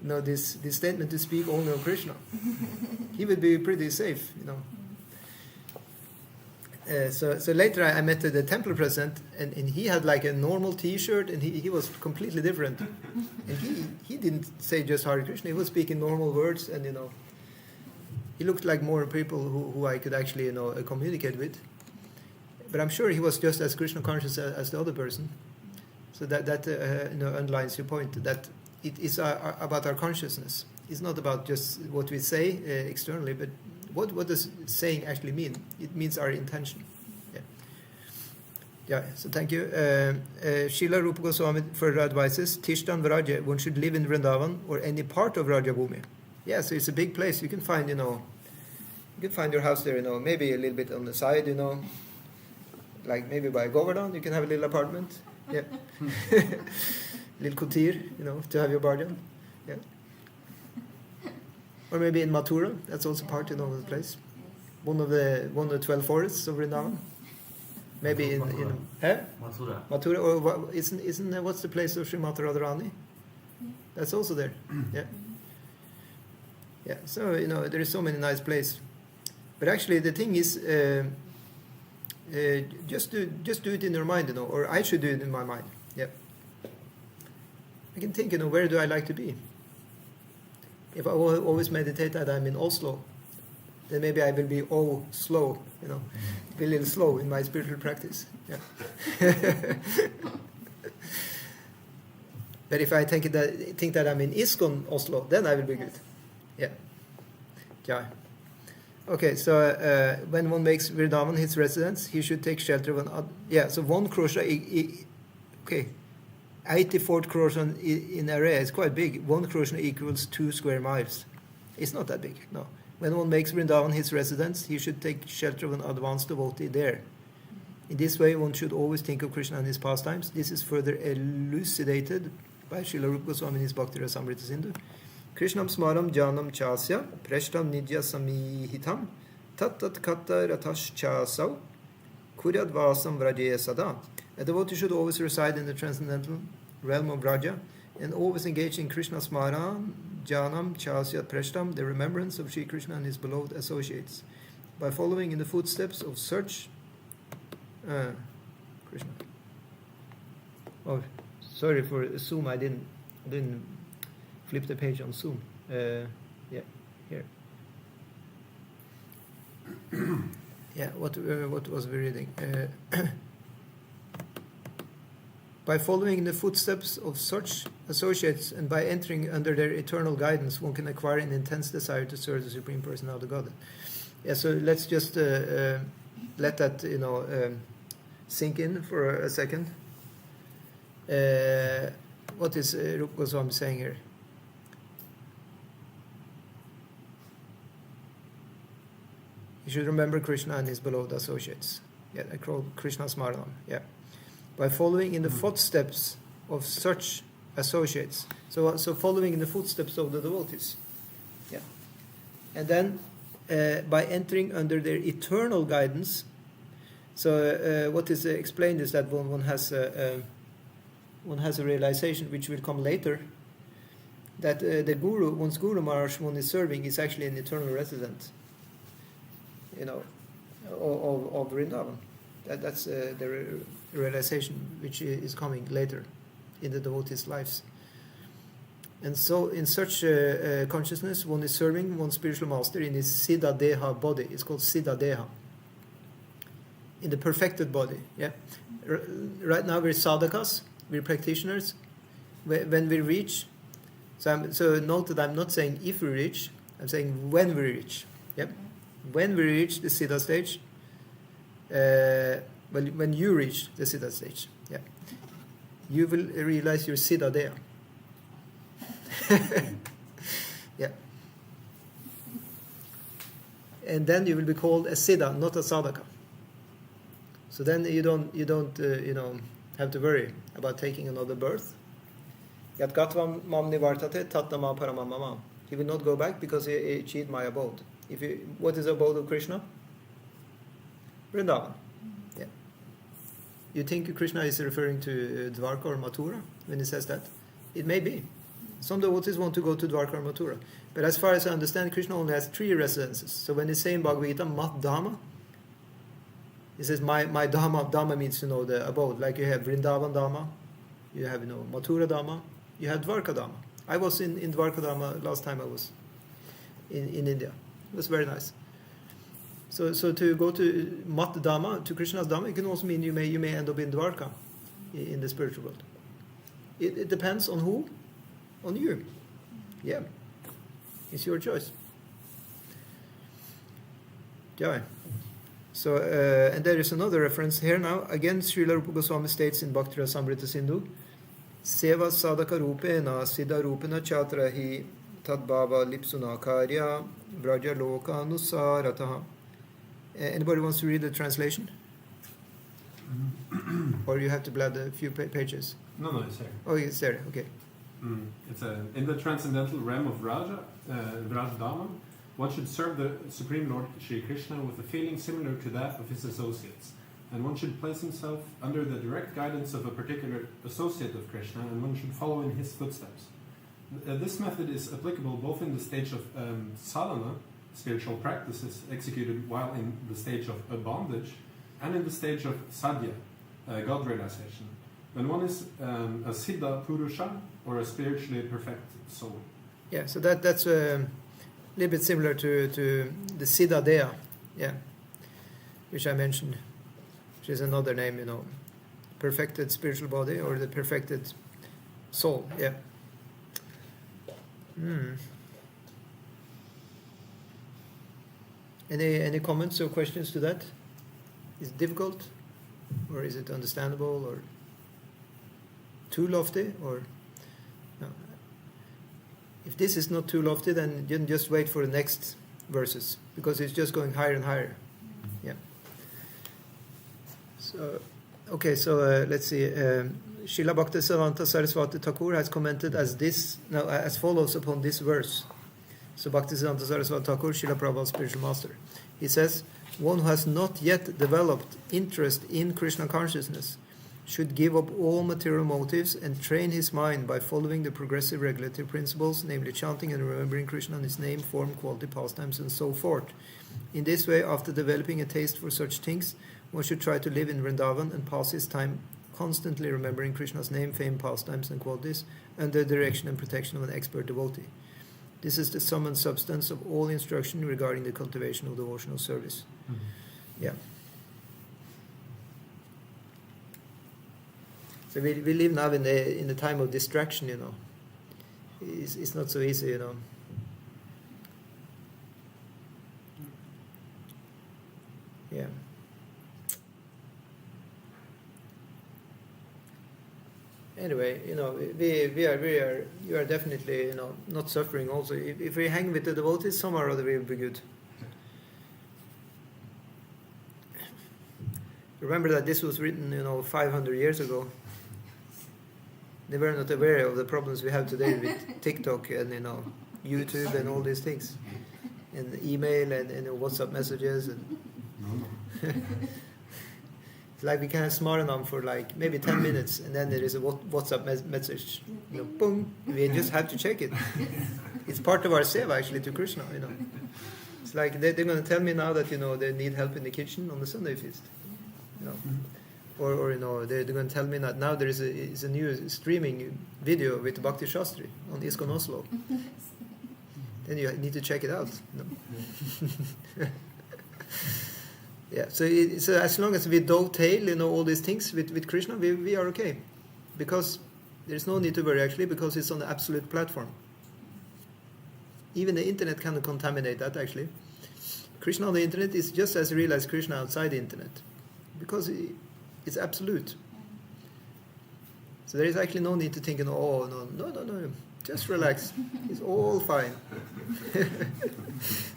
this statement to speak only of Krishna. He would be pretty safe, So later I met the temple president, and he had like a normal T-shirt, and he was completely different. And he didn't say just Hare Krishna. He was speaking normal words, and he looked like more people who I could actually communicate with. But I'm sure he was just as Krishna conscious as the other person. So that underlines your point, that it is about our consciousness. It's not about just what we say externally, but what does saying actually mean? It means our intention. Yeah, so thank you. Srila Rupa Goswami further advises, Tishtan Vraja, one should live in Vrindavan or any part of Rajabhumi. Yeah, so it's a big place. You can find, you can find your house there, maybe a little bit on the side, like maybe by Govardhan, you can have a little apartment. Yeah. Little kutir, to have your bargain. Yeah. Or maybe in Mathura, that's also part, of the place. One of the 12 forests of Vrindavan. Maybe in Mathura. Mathura, or isn't what's the place of Srimati Radharani? That's also there. Yeah. Yeah. So there is so many nice places, but actually the thing is, just do it in your mind, or I should do it in my mind. Yeah. I can think, where do I like to be? If I always meditate that I'm in Oslo, then maybe I will be slow, be a little slow in my spiritual practice. Yeah. But if I think that I'm in Iskcon Oslo, then I will be good. Yeah. Yeah. Okay, so when one makes Vrindavan his residence, he should take shelter of an... Yeah, so 1 krosha... Okay. 84 krosha in area is quite big. 1 krosha equals 2 square miles. It's not that big, no. When one makes Vrindavan his residence, he should take shelter of an advanced devotee there. In this way, one should always think of Krishna and his pastimes. This is further elucidated by Srila Rupa Goswami in his Bhakti Rasamrita Sindhu. Krishnam smaram janam chasya preshtam nidya samihitam tat kata ratash chasav kuryad vasam vrajeya sada. A devotee should always reside in the transcendental realm of Vraja and always engage in Krishna smaran janam chasya preshtam, the remembrance of Sri Krishna and his beloved associates, by following in the footsteps of such Krishna. Oh, sorry for Zoom. I didn't flip the page on Zoom. Yeah, here. Yeah, what was we reading? By following in the footsteps of such associates and by entering under their eternal guidance, one can acquire an intense desire to serve the Supreme Personality of Godhead. Yeah, so let's just let that sink in for a second. What is Rupa Goswami saying here? You should remember Krishna and his beloved associates. Yeah, I call Krishna Smaranam. Yeah. By following in the footsteps of such associates. So following in the footsteps of the devotees. Yeah. And then by entering under their eternal guidance. So what is explained is that one has a realization which will come later, that the guru, one's guru Maharaj one is serving, is actually an eternal resident, of Vrindavan. That's the realization which is coming later in the devotees' lives. And so in such consciousness, one is serving one's spiritual master in his Siddha Deha body. It's called Siddha Deha. In the perfected body. Yeah. Right now we're sadhakas, we're practitioners. When we reach, so note that I'm not saying if we reach, I'm saying when we reach. Yep. When we reach the Siddha stage, when you reach the Siddha stage, yeah, you will realize your Siddha there. Yeah. And then you will be called a Siddha, not a Sadhaka. So then you don't have to worry about taking another birth. Yat gatvam mam nivartate tatama paramamama. He will not go back because he achieved my abode. What is the abode of Krishna? Vrindavan. Yeah. You think Krishna is referring to Dwarka or Mathura when he says that? It may be. Some devotees want to go to Dwarka or Mathura. But as far as I understand, Krishna only has 3 residences. So when they say in Bhagavatam, Mat Dhamma, he says, my Dhamma. Dhamma means, the abode. Like you have Vrindavan Dhamma, you have, Mathura Dhamma, you have Dwarka Dhamma. I was in Dwarka Dhamma last time I was in India. It was very nice. So to go to Mat Dhamma, to Krishna's Dhamma, it can also mean you may end up in Dwarka, in the spiritual world. It depends on who? On you. Yeah. It's your choice. Jai. So, and there is another reference here now. Again, Srila Rupa Goswami states in Bhakti Rasamrita Sindhu, Seva sadaka rupena siddha rupena chatrahi tadbhava lipsuna karya vraja loka anusarataha. Anybody wants to read the translation? Or you have to blad a few pages? No, it's here. Oh, it's there, okay. It's in the transcendental realm of Vrajadama, one should serve the Supreme Lord Shri Krishna with a feeling similar to that of his associates, and one should place himself under the direct guidance of a particular associate of Krishna, and one should follow in his footsteps. This method is applicable both in the stage of sadhana, spiritual practices executed while in the stage of bondage, and in the stage of sadhya, God realization, when one is a siddha purusha, or a spiritually perfect soul. Yeah, so that's a little bit similar to the Siddha Deha, yeah, which I mentioned, which is another name, perfected spiritual body or the perfected soul, yeah. Any comments or questions to that? Is it difficult, or is it understandable, or too lofty, or no? If this is not too lofty, then you can just wait for the next verses, because it's just going higher and higher. Yeah. So, okay, so let's see. Srila Bhaktisiddhanta Saraswati Thakur has commented as follows upon this verse. So Bhaktisiddhanta Saraswati Thakur, Srila Prabhupada's spiritual master, he says, one who has not yet developed interest in Krishna consciousness should give up all material motives and train his mind by following the progressive regulative principles, namely chanting and remembering Krishna and his name, form, quality, pastimes, and so forth. In this way, after developing a taste for such things, one should try to live in Vrindavan and pass his time constantly remembering Krishna's name, fame, pastimes, and qualities under the direction and protection of an expert devotee. This is the sum and substance of all instruction regarding the cultivation of devotional service. Yeah. So we live now in the time of distraction, It's not so easy, Yeah. Anyway, you are definitely, not suffering also. If we hang with the devotees, somehow or other we will be good. Remember that this was written, 500 years ago. They were not aware of the problems we have today with TikTok and, YouTube and all these things. And email and WhatsApp messages. And it's like we can have Smaranam for maybe 10 minutes, and then there is a WhatsApp message. Boom. We just have to check it. It's part of our seva actually to Krishna, It's like they're going to tell me now that, they need help in the kitchen on the Sunday feast. Or they're going to tell me that now there is a new streaming video with Bhakti Shastri on Iskcon Oslo. Then you need to check it out. Yeah, so as long as we dovetail, all these things with Krishna, we are okay, because there's no need to worry actually, because it's on the absolute platform. Even the internet can contaminate that actually. Krishna on the internet is just as real as Krishna outside the internet, because it's absolute. So there is actually no need to think, no, just relax. It's all fine.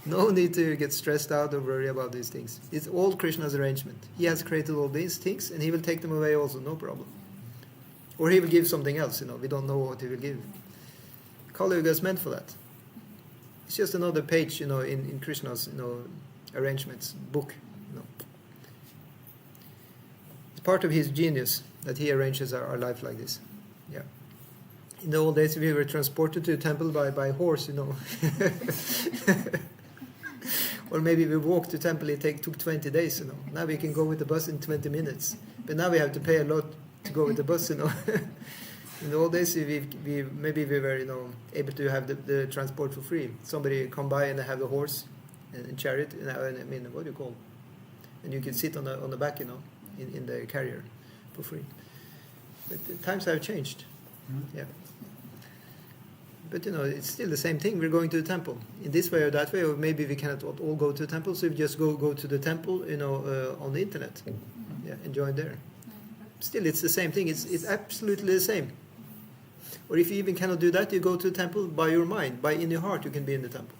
No need to get stressed out or worry about these things. It's all Krishna's arrangement. He has created all these things, and he will take them away also, no problem. Or he will give something else, we don't know what he will give. Kali Yuga is meant for that. It's just another page, in Krishna's, arrangements, book, It's part of his genius that he arranges our life like this. Yeah. In the old days, we were transported to a temple by horse, Or maybe we walked to temple, took 20 days, Now we can go with the bus in 20 minutes. But now we have to pay a lot to go with the bus, In the old days, we were, able to have the transport for free. Somebody come by and have the horse and chariot, what do you call? And you can sit on the back, in the carrier for free. But the times have changed. Yeah. But it's still the same thing. We're going to the temple in this way or that way, or maybe we cannot all go to the temple, so we just go to the temple, on the internet, and join there. Still, it's the same thing. It's absolutely the same. Or if you even cannot do that, you go to the temple by your mind, in your heart. You can be in the temple.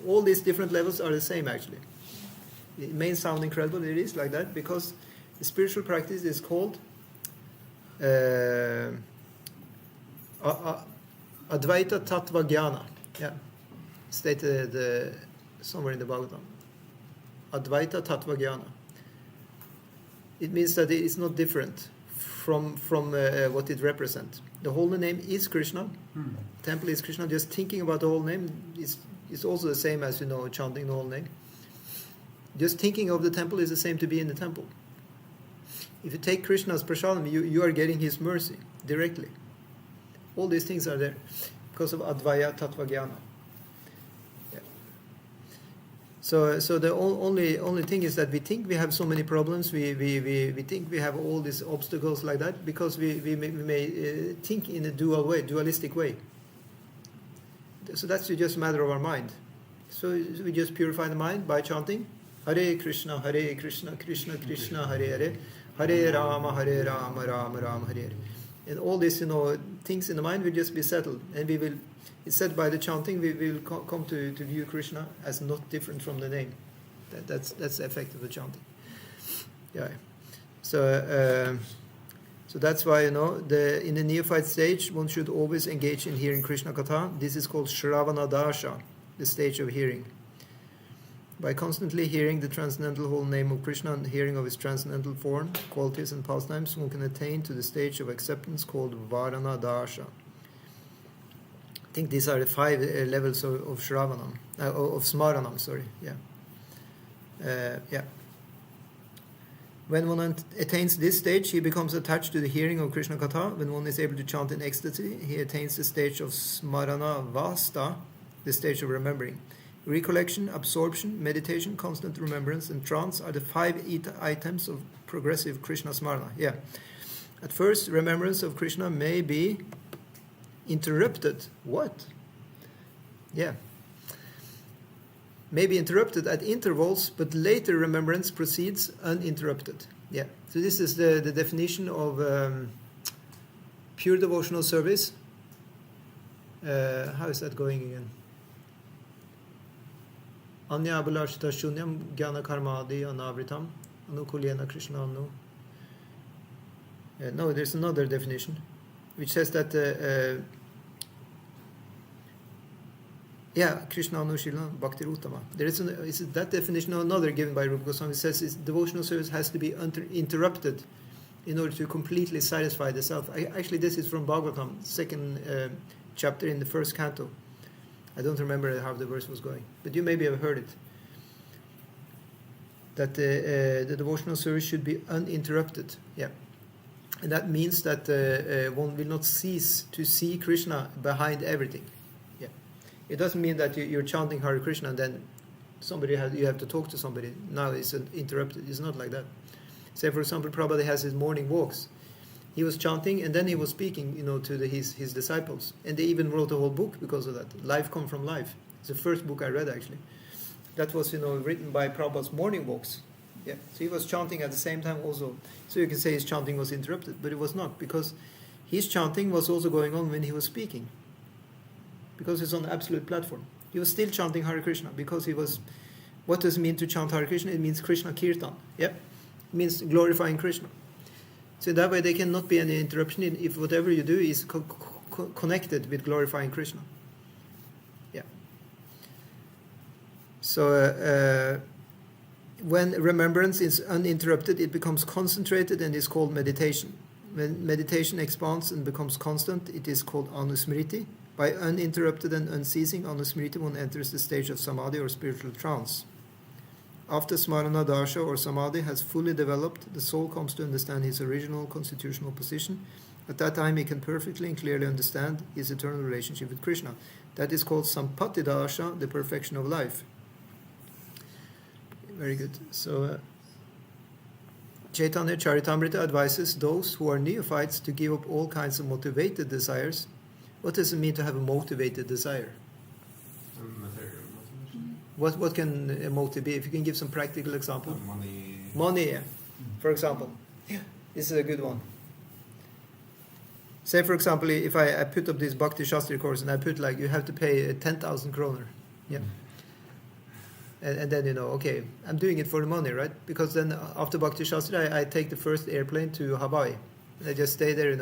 All these different levels are the same actually. It may sound incredible. It is like that because the spiritual practice is called Advaita Tattva Jnana. Yeah, stated somewhere in the Bhagavatam. Advaita Tattva Jnana. It means that it is not different from what it represents. The holy name is Krishna. Temple is Krishna. Just thinking about the holy name is also the same as chanting the holy name. Just thinking of the temple is the same to be in the temple. If you take Krishna's prasadam, you are getting his mercy directly. All these things are there because of Advaya Tattva Jnana. Yeah. So the only thing is that we think we have so many problems. We think we have all these obstacles like that because we may think in a dualistic way. So that's just a matter of our mind. So we just purify the mind by chanting Hare Krishna, Krishna Krishna, Hare Hare, Hare Rama, Rama Rama, Hare Hare. And all these, things in the mind will just be settled. And we will, it's said by the chanting, we will come to view Krishna as not different from the name. That's the effect of the chanting. Yeah. So that's why, in the neophyte stage, one should always engage in hearing Krishna Katha. This is called Shravana Dasha, the stage of hearing. By constantly hearing the transcendental whole name of Krishna and hearing of his transcendental form, qualities and pastimes, one can attain to the stage of acceptance called Varana Dasha. I think these are the 5 levels of Shravanam, of Smaranam, sorry. Yeah. When one attains this stage, he becomes attached to the hearing of Krishna Katha. When one is able to chant in ecstasy, he attains the stage of Smarana Vasta, the stage of remembering. Recollection, absorption, meditation, constant remembrance, and trance are the 5 items of progressive Krishna Smarana. Yeah. At first, remembrance of Krishna may be interrupted. What? Yeah. May be interrupted at intervals, but later remembrance proceeds uninterrupted. Yeah. So this is the definition of pure devotional service. How is that going again? Anya abhilashtha shunyam jnana karmadi anavritam anukulyena krishna anu. No, there's another definition which says that Krishna anu shila bhakti uttama. There is that definition or another given by Rupa Goswami. It says devotional service has to be interrupted in order to completely satisfy the self. Actually, this is from Bhagavatam, 2nd chapter in the 1st canto. I don't remember how the verse was going, but you maybe have heard it. That the devotional service should be uninterrupted. Yeah, and that means that one will not cease to see Krishna behind everything. Yeah, it doesn't mean that you're chanting Hare Krishna and then you have to talk to somebody. Now it's interrupted. It's not like that. Say, for example, Prabhupada has his morning walks. He was chanting and then he was speaking, to his disciples. And they even wrote a whole book because of that. Life Come From Life. It's the first book I read, actually. That was, written by Prabhupada's morning walks. Yeah. So he was chanting at the same time also. So you can say his chanting was interrupted, but it was not, because his chanting was also going on when he was speaking. Because it's on the absolute platform. He was still chanting Hare Krishna because he was... What does it mean to chant Hare Krishna? It means Krishna Kirtan. Yeah. It means glorifying Krishna. So that way there cannot be any interruption if whatever you do is connected with glorifying Krishna. Yeah. So when remembrance is uninterrupted, it becomes concentrated and is called meditation. When meditation expands and becomes constant, it is called anusmriti. By uninterrupted and unceasing anusmriti, one enters the stage of samadhi or spiritual trance. After Smarana Dasha or Samadhi has fully developed, the soul comes to understand his original constitutional position. At that time, he can perfectly and clearly understand his eternal relationship with Krishna. That is called Sampati Dasha, the perfection of life. Very good. So, Chaitanya Charitamrita advises those who are neophytes to give up all kinds of motivated desires What does it mean to have a motivated desire? Material motivation. What can a motive be? If you can give some practical example. Money. Money, yeah. For example. Yeah. This is a good one. Say, for example, if I put up this Bhakti Shastri course and I put like, you have to pay 10,000 kroner. Yeah. And then, okay, I'm doing it for the money, right? Because then after Bhakti Shastri, I take the first airplane to Hawaii. And I just stay there,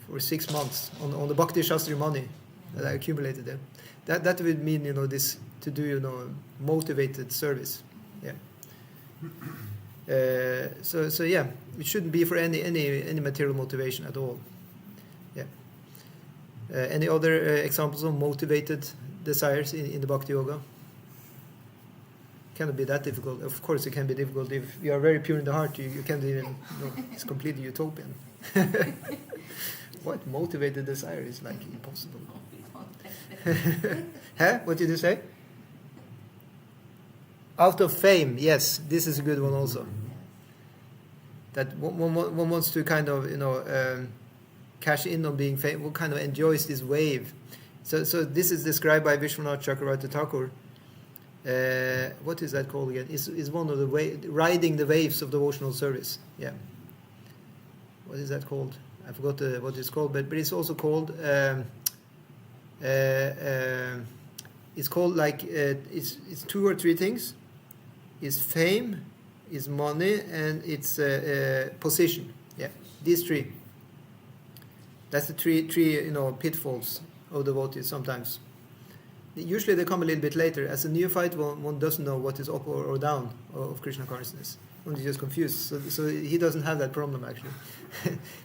for 6 months on the Bhakti Shastri money that I accumulated there. That would mean, this to do, motivated service. Yeah. So yeah, it shouldn't be for any material motivation at all. Yeah. Any other examples of motivated desires in the Bhakti Yoga? Cannot be that difficult. Of course, it can be difficult if you are very pure in the heart. You can't even. It's completely utopian. What motivated desire is like impossible. Huh? What did you say? Out of fame, yes, this is a good one also. That one wants to kind of cash in on being famous. One kind of enjoys this wave. So this is described by Vishwanath Chakravarti Thakur. What is that called again? Is one of the riding the waves of devotional service. Yeah. What is that called? I forgot what it's called, but it's also called. It's called like it's 2 or 3 things. It's fame, it's money, and it's position. Yeah, these 3. That's the three pitfalls of devotees sometimes. Usually they come a little bit later. As a neophyte, one doesn't know what is up or down of Krishna consciousness. One is just confused. So he doesn't have that problem actually.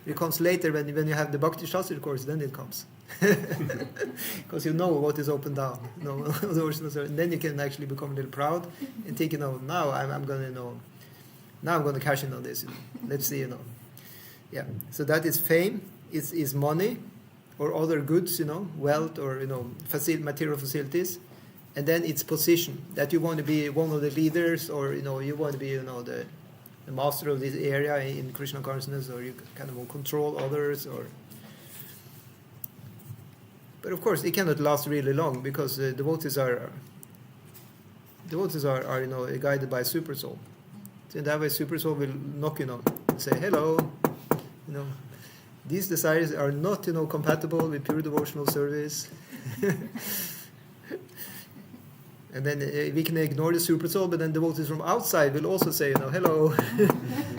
It comes later when you have the Bhakti Shastri course, then it comes. Because you know what is up and down. And then you can actually become a little proud and think, now I'm going to cash in on this. Let's see, Yeah. So that is fame. Is money. Or other goods, wealth or material facilities, and then it's position that you want to be one of the leaders, or you want to be the master of this area in Krishna consciousness, or you kind of want to control others, or. But of course, it cannot last really long because devotees are guided by super soul. So in that way, super soul will knock and say hello, These desires are not, compatible with pure devotional service. And then we can ignore the super soul, but then devotees from outside will also say, hello,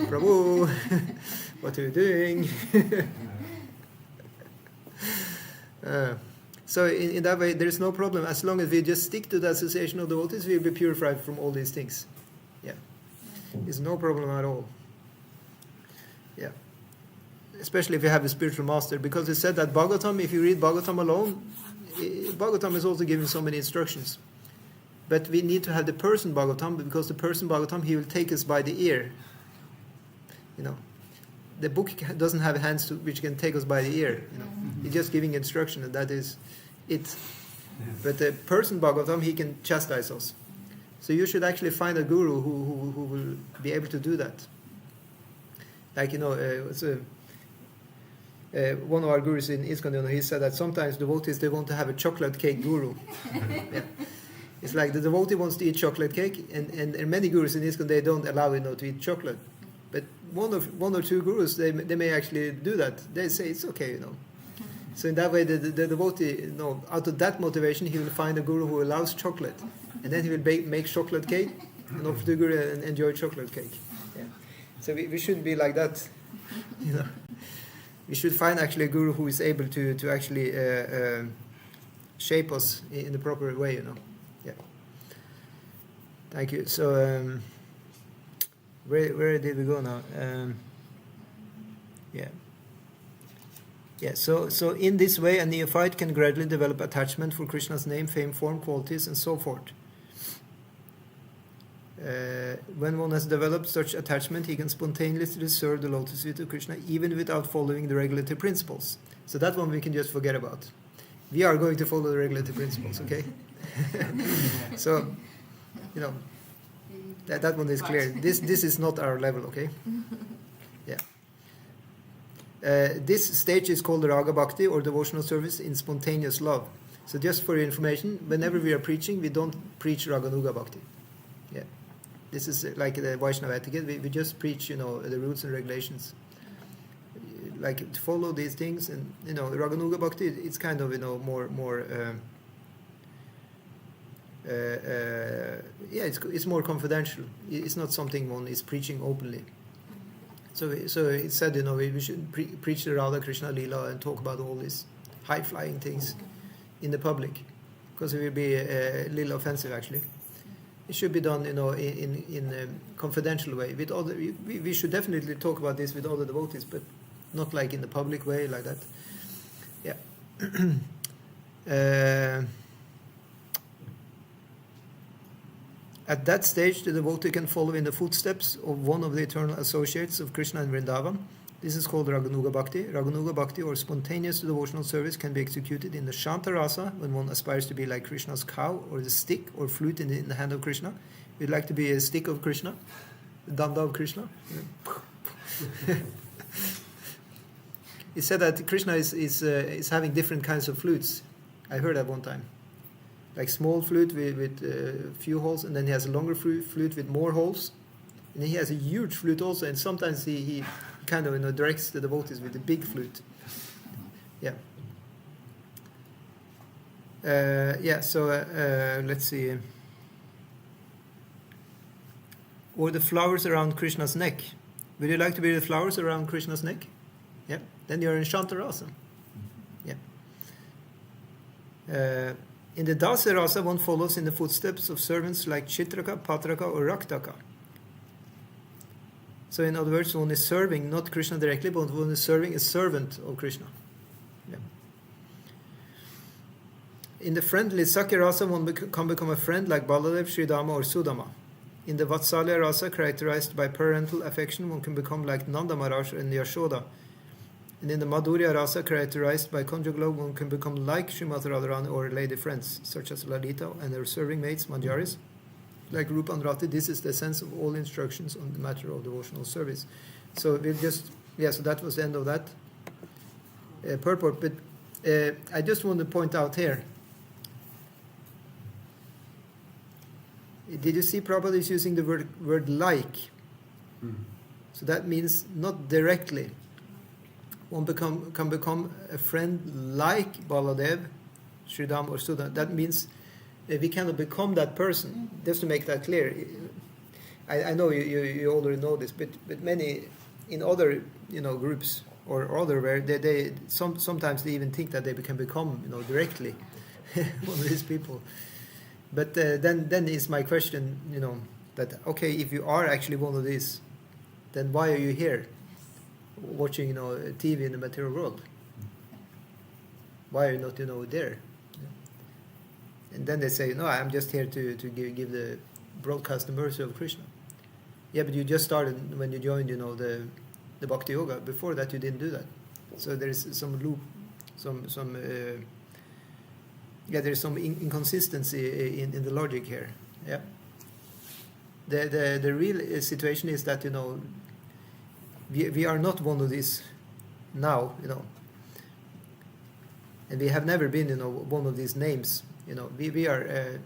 Prabhu, what are you doing? So in that way, there is no problem. As long as we just stick to the association of devotees, we will be purified from all these things. Yeah. It's no problem at all. Yeah. Especially if you have a spiritual master, because it said that Bhagavatam, if you read Bhagavatam alone, Bhagavatam is also giving so many instructions. But we need to have the person Bhagavatam, because the person Bhagavatam, he will take us by the ear. The book doesn't have hands which can take us by the ear. He's just giving instruction, and that is it. But the person Bhagavatam, he can chastise us. So you should actually find a guru who will be able to do that. Like, one of our gurus in Iskcon, he said that sometimes devotees, they want to have a chocolate cake guru. Yeah. It's like the devotee wants to eat chocolate cake, and many gurus in Iskcon, they don't allow to eat chocolate. But one or two gurus, they may actually do that. They say it's okay, So in that way, the devotee, out of that motivation, he will find a guru who allows chocolate, and then he will make chocolate cake and offer the guru and enjoy chocolate cake. Yeah. So we shouldn't be like that, We should find actually a guru who is able to actually shape us in the proper way, Yeah. Thank you. So where did we go now? Yeah. Yeah. So in this way, a neophyte can gradually develop attachment for Krishna's name, fame, form, qualities, and so forth. When one has developed such attachment, he can spontaneously serve the lotus feet of Krishna even without following the regulative principles. So that one we can just forget about. We are going to follow the regulative principles, okay? So, that one is clear. This is not our level, okay? Yeah. This stage is called Raga Bhakti, or devotional service in spontaneous love. So just for your information, whenever we are preaching, we don't preach Raganuga Bhakti. Yeah, this is like the Vaishnava etiquette. We just preach, the rules and regulations. Like to follow these things, and Raganuga Bhakti, it's kind of more. It's more confidential. It's not something one is preaching openly. So it said, we should preach the Radha Krishna Leela and talk about all these high-flying things in the public, because it will be a little offensive actually. It should be done, in a confidential way. With other, we should definitely talk about this with other devotees, but not like in the public way like that. Yeah. At that stage, the devotee can follow in the footsteps of one of the eternal associates of Krishna in Vrindavan. This is called Raganuga Bhakti. Raganuga Bhakti, or spontaneous devotional service, can be executed in the Shanta Rasa, when one aspires to be like Krishna's cow, or the stick or flute in the hand of Krishna. We'd like to be a stick of Krishna, the danda of Krishna. It said that Krishna is having different kinds of flutes. I heard that one time. Like small flute with few holes, and then he has a longer flute with more holes, and then he has a huge flute also, and sometimes he kind of directs the devotees with the big flute. Yeah. So let's see. Or the flowers around Krishna's neck. Would you like to be the flowers around Krishna's neck? Yeah. Then you're in Shantarasa. Yeah. In the Dasa Rasa, one follows in the footsteps of servants like Chitraka, Patraka, or Raktaka. So in other words, one is serving not Krishna directly, but one is serving a servant of Krishna. Yeah. In the friendly Sakya Rasa, one can become a friend like Baladev, Sridama, or Sudama. In the Vatsalya Rasa, characterized by parental affection, one can become like Nanda Maharaj and Yashoda. And in the Madhurya Rasa, characterized by conjugal love, one can become like Srimati Radharani or lady friends, such as Lalita and her serving maids, Manjaris. Like Rupa and Rati, this is the sense of all instructions on the matter of devotional service. So we'll just, so that was the end of that purport. But I just want to point out here, did you see Prabhupada is using the word like? So that means not directly. One can become a friend like Baladev, Sridham, or Sudha. That means we cannot become that person. Just to make that clear, I know you already know this, but many in other groups or other where they sometimes they even think that they can become directly one of these people. But then is my question, that okay, if you are actually one of these, then why are you here? Watching TV in the material world. Why are you not there? And then they say, no, I'm just here to give the broadcast the mercy of Krishna. Yeah, but you just started when you joined the Bhakti Yoga. Before that you didn't do that. So there is some loop, there's some inconsistency in the logic here. Yeah. The real situation is that we are not one of these now, and we have never been, one of these names. We are,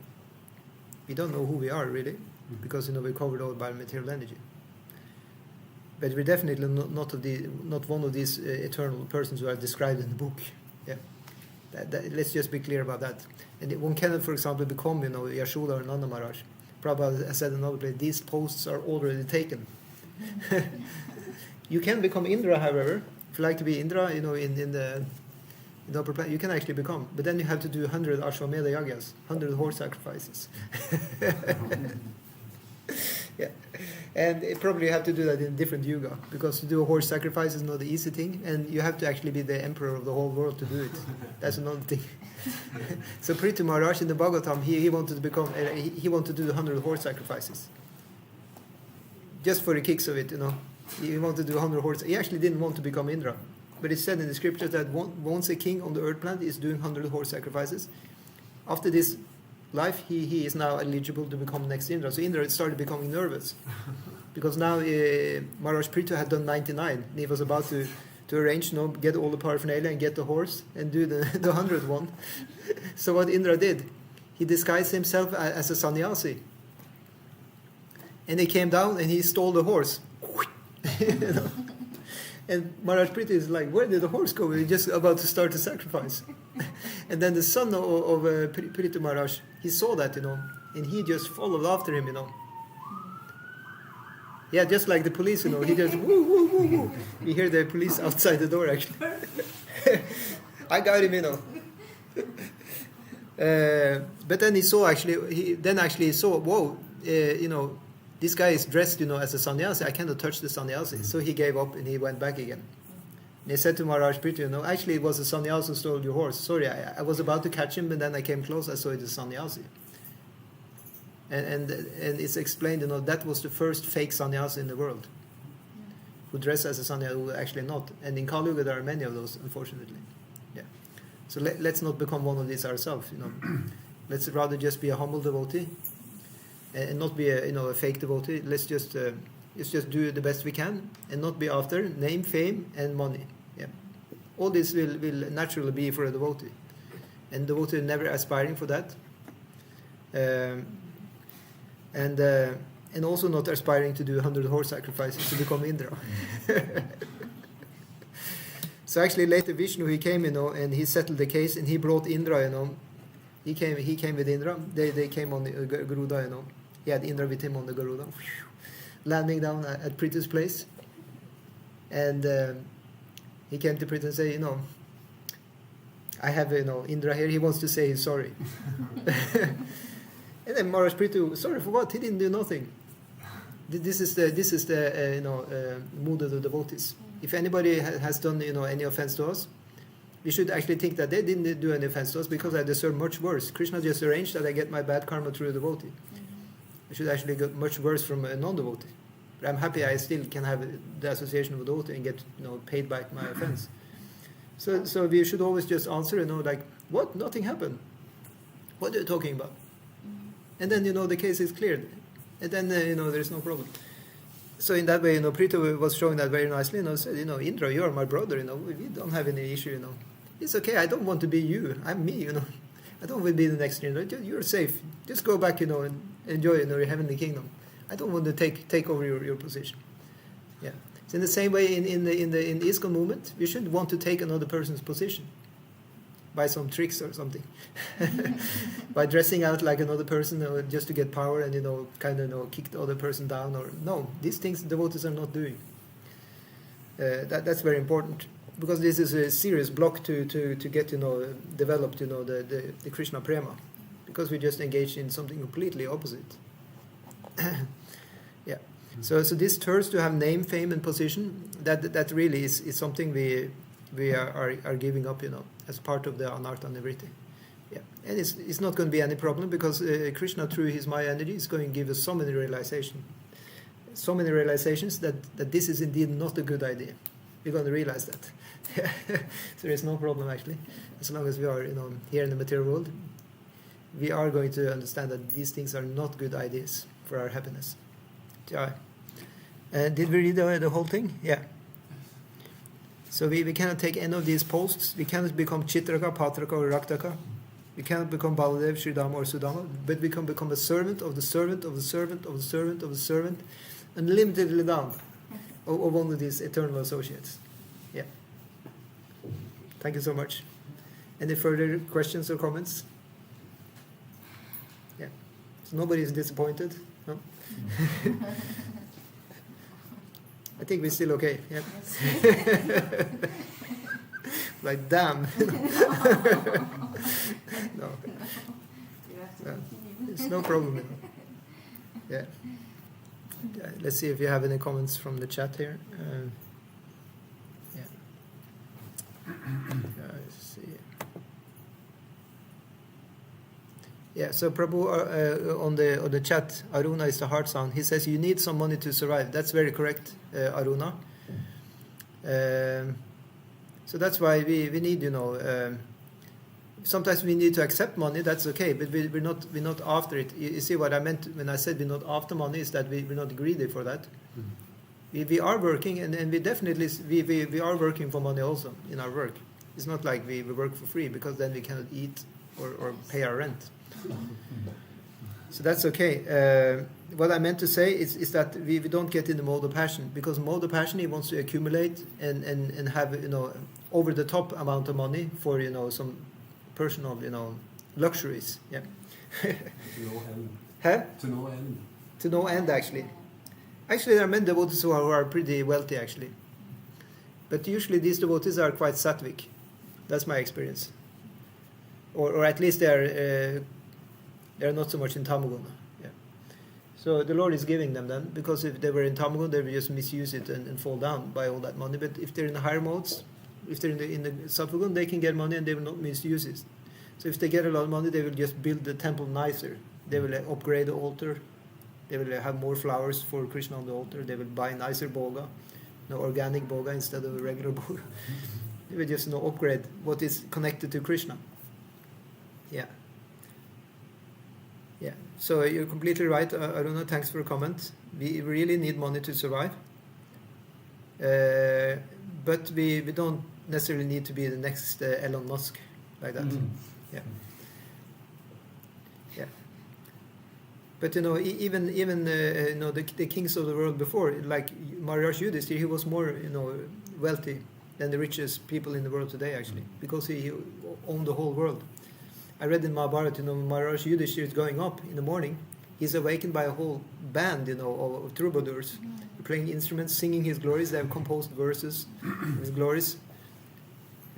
we don't know who we are really, because we're covered all by material energy. But we're definitely not one of these eternal persons who are described in the book. Yeah, let's just be clear about that. And one cannot, for example, become Yashoda or Nanda Maharaj. Prabhupada has said in another place, these posts are already taken. You can become Indra, however. If you like to be Indra, in the upper planet, you can actually become. But then you have to do 100 Ashwamedha Yagyas, 100 horse sacrifices. Yeah, and probably you have to do that in a different yuga, because to do a horse sacrifice is not the easy thing, and you have to actually be the emperor of the whole world to do it. That's another thing. So Prithu Maharaj in the Bhagavatam, he wanted to become, he wanted to do 100 horse sacrifices, just for the kicks of it, He wanted to do 100 horses. He actually didn't want to become Indra. But it's said in the scriptures that once a king on the earth planet is doing 100 horse sacrifices, after this life, he is now eligible to become next Indra. So Indra started becoming nervous. Because now Maharaj Prithu had done 99. And he was about to to arrange, get all the paraphernalia and get the horse and do the 100th one. So what Indra did, he disguised himself as a sannyasi. And he came down and he stole the horse. And Maharaj Prithu is like, where did the horse go? We're just about to start the sacrifice. And then the son of Prithu Maharaj, he saw that, and he just followed after him, Yeah, just like the police, he just woo, woo, woo, woo. You hear the police outside the door, actually. I got him, but then he saw, he saw, whoa, this guy is dressed, as a sannyasi. I cannot touch the sannyasi. So he gave up and he went back again. And he said to Maharaj Prithu, actually it was a sannyasi who stole your horse. Sorry, I was about to catch him, but then I came close, I saw it was a sannyasi. And it's explained, that was the first fake sannyasi in the world, who dress as a sannyasi, who actually not. And in Kali Yuga there are many of those, unfortunately. Yeah. So let's not become one of these ourselves. Let's rather just be a humble devotee, and not be a fake devotee. Let's just do the best we can, and not be after name, fame, and money. Yeah. All this will naturally be for a devotee, and devotee never aspiring for that. And also not aspiring to do 100 horse sacrifices to become Indra. So actually later Vishnu, he came, and he settled the case, and he brought Indra, he came with Indra. They came on the Garuda, He had Indra with him on the Garuda, landing down at Prithu's place. And he came to Prithu and said, I have, Indra here. He wants to say he's sorry. And then Maharaj Prithu, sorry for what? He didn't do nothing. This is the mood of the devotees. If anybody has done any offense to us, we should actually think that they didn't do any offense to us, because I deserve much worse. Krishna just arranged that I get my bad karma through a devotee. I should actually get much worse from a non-devotee. But I'm happy I still can have the association of a devotee and get paid back my offense. So we should always just answer, like, what? Nothing happened. What are you talking about? And then, the case is cleared. And then, there's no problem. So in that way, Prithu was showing that very nicely, said, Indra, you are my brother, we don't have any issue, It's okay, I don't want to be you, I'm me, I don't want to be the next Indra, you're safe. Just go back, and enjoy, your heavenly kingdom. I don't want to take over your position. Yeah. So in the same way, in the Iskcon movement, we shouldn't want to take another person's position by some tricks or something, by dressing out like another person, just to get power and kick the other person down. Or no, these things devotees are not doing. That's very important, because this is a serious block to get developed the Krishna prema, because we just engaged in something completely opposite. Yeah. So this thirst to have name, fame, and position, that really is something we are giving up, as part of the anartha nivritti. Yeah. And it's not going to be any problem, because Krishna, through his Maya energy, is going to give us so many realizations that this is indeed not a good idea. We're going to realize that. So there is no problem, actually, as long as we are here in the material world. We are going to understand that these things are not good ideas for our happiness. Yeah. Did we read the whole thing? Yeah. So we cannot take any of these posts. We cannot become Chitraka, Patraka, or Raktaka. We cannot become Baladev, Sridhama, or Sudama, but we can become a servant of the servant of the servant of the servant of the servant, unlimitedly down, of one of these eternal associates. Yeah. Thank you so much. Any further questions or comments? Yeah. So nobody is disappointed? No? I think we're still okay. Yeah. Like, damn. No. It's no problem. Yeah. Let's see if you have any comments from the chat here. Let's see. Yeah, so Prabhu, on the chat, Aruna is the heart sound. He says you need some money to survive. That's very correct, Aruna. So that's why we need, sometimes we need to accept money. That's okay, but we're not after it. You see what I meant when I said we're not after money is that we're not greedy for that. We are working, and we definitely we are working for money also in our work. It's not like we work for free, because then we cannot eat or pay our rent. So that's okay. What I meant to say is that we don't get in the mode of passion, because mode of passion, he wants to accumulate and have over the top amount of money for some personal luxuries. Yeah. To no end. Huh? To no end. To no end, actually. Actually, there are many devotees who are pretty wealthy, actually. But usually these devotees are quite sattvic. That's my experience. Or at least they're not so much in tamoguna. Yeah. So the Lord is giving them then, because if they were in tamoguna, they would just misuse it and fall down by all that money. But if they're in the higher modes, if they're in the sattva, they can get money and they will not misuse it. So if they get a lot of money, they will just build the temple nicer. They will upgrade the altar. They will have more flowers for Krishna on the altar. They will buy nicer boga, organic boga instead of a regular boga. They will just upgrade what is connected to Krishna. Yeah. Yeah. So you're completely right, Aruna. Thanks for a comment. We really need money to survive. But we don't necessarily need to be the next Elon Musk like that. Yeah. Yeah. But even the kings of the world before, like Maharaj Yudhishthira, he was more wealthy than the richest people in the world today, actually, because he owned the whole world. I read in Mahabharata, Maharaj Yudhishthira is going up in the morning. He's awakened by a whole band, of troubadours, playing instruments, singing his glories. They have composed verses, his glories,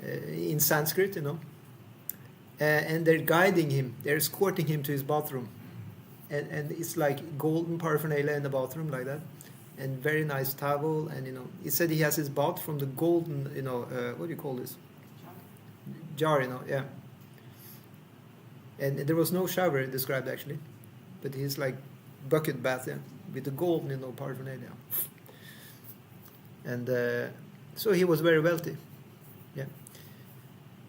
in Sanskrit, and they're guiding him. They're escorting him to his bathroom, and it's like golden paraphernalia in the bathroom, like that, and very nice towel, and he said he has his bath from the golden, what do you call this? Jar, yeah. And there was no shower described, actually, but he's like bucket bath, yeah, with the golden, paraphernalia. And so he was very wealthy, yeah.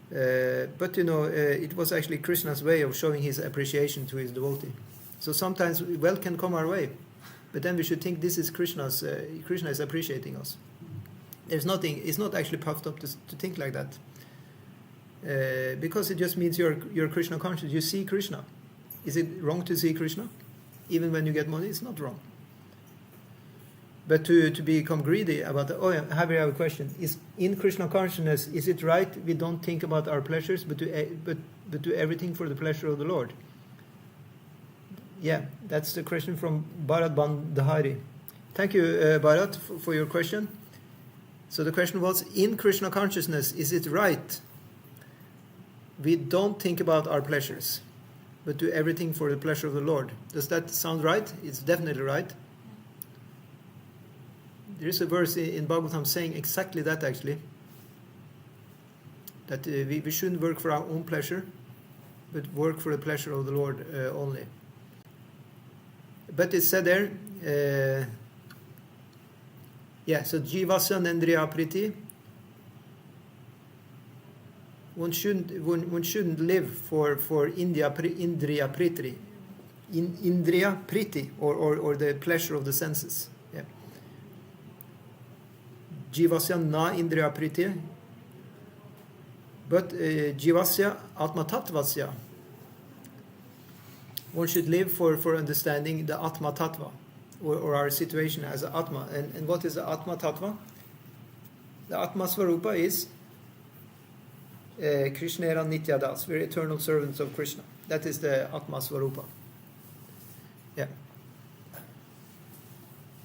But it was actually Krishna's way of showing his appreciation to his devotee. So sometimes wealth can come our way, but then we should think this is Krishna is appreciating us. There's nothing. It's not actually puffed up to think like that. Because it just means you're Krishna conscious. You see Krishna. Is it wrong to see Krishna? Even when you get money, it's not wrong. But to become greedy about I have a question. Is in Krishna consciousness, is it right we don't think about our pleasures, but do everything for the pleasure of the Lord? Yeah, that's the question from Bharat Bandhari. Thank you, Bharat, for your question. So the question was, in Krishna consciousness, is it right we don't think about our pleasures, but do everything for the pleasure of the Lord? Does that sound right? It's definitely right. There is a verse in Bhagavatam saying exactly that, actually. That we shouldn't work for our own pleasure, but work for the pleasure of the Lord only. But it said there, so jivasya nendriya priti. One shouldn't live for indriya priti, or the pleasure of the senses. Yeah. Jivasya na indriya priti, but jivasya atma tattvasya. One should live for understanding the atma tattva, or our situation as an atma. And what is the atma tattva? The atma svarupa is Krishnera Nityadas, we're eternal servants of Krishna. That is the Atma Svarupa. Yeah.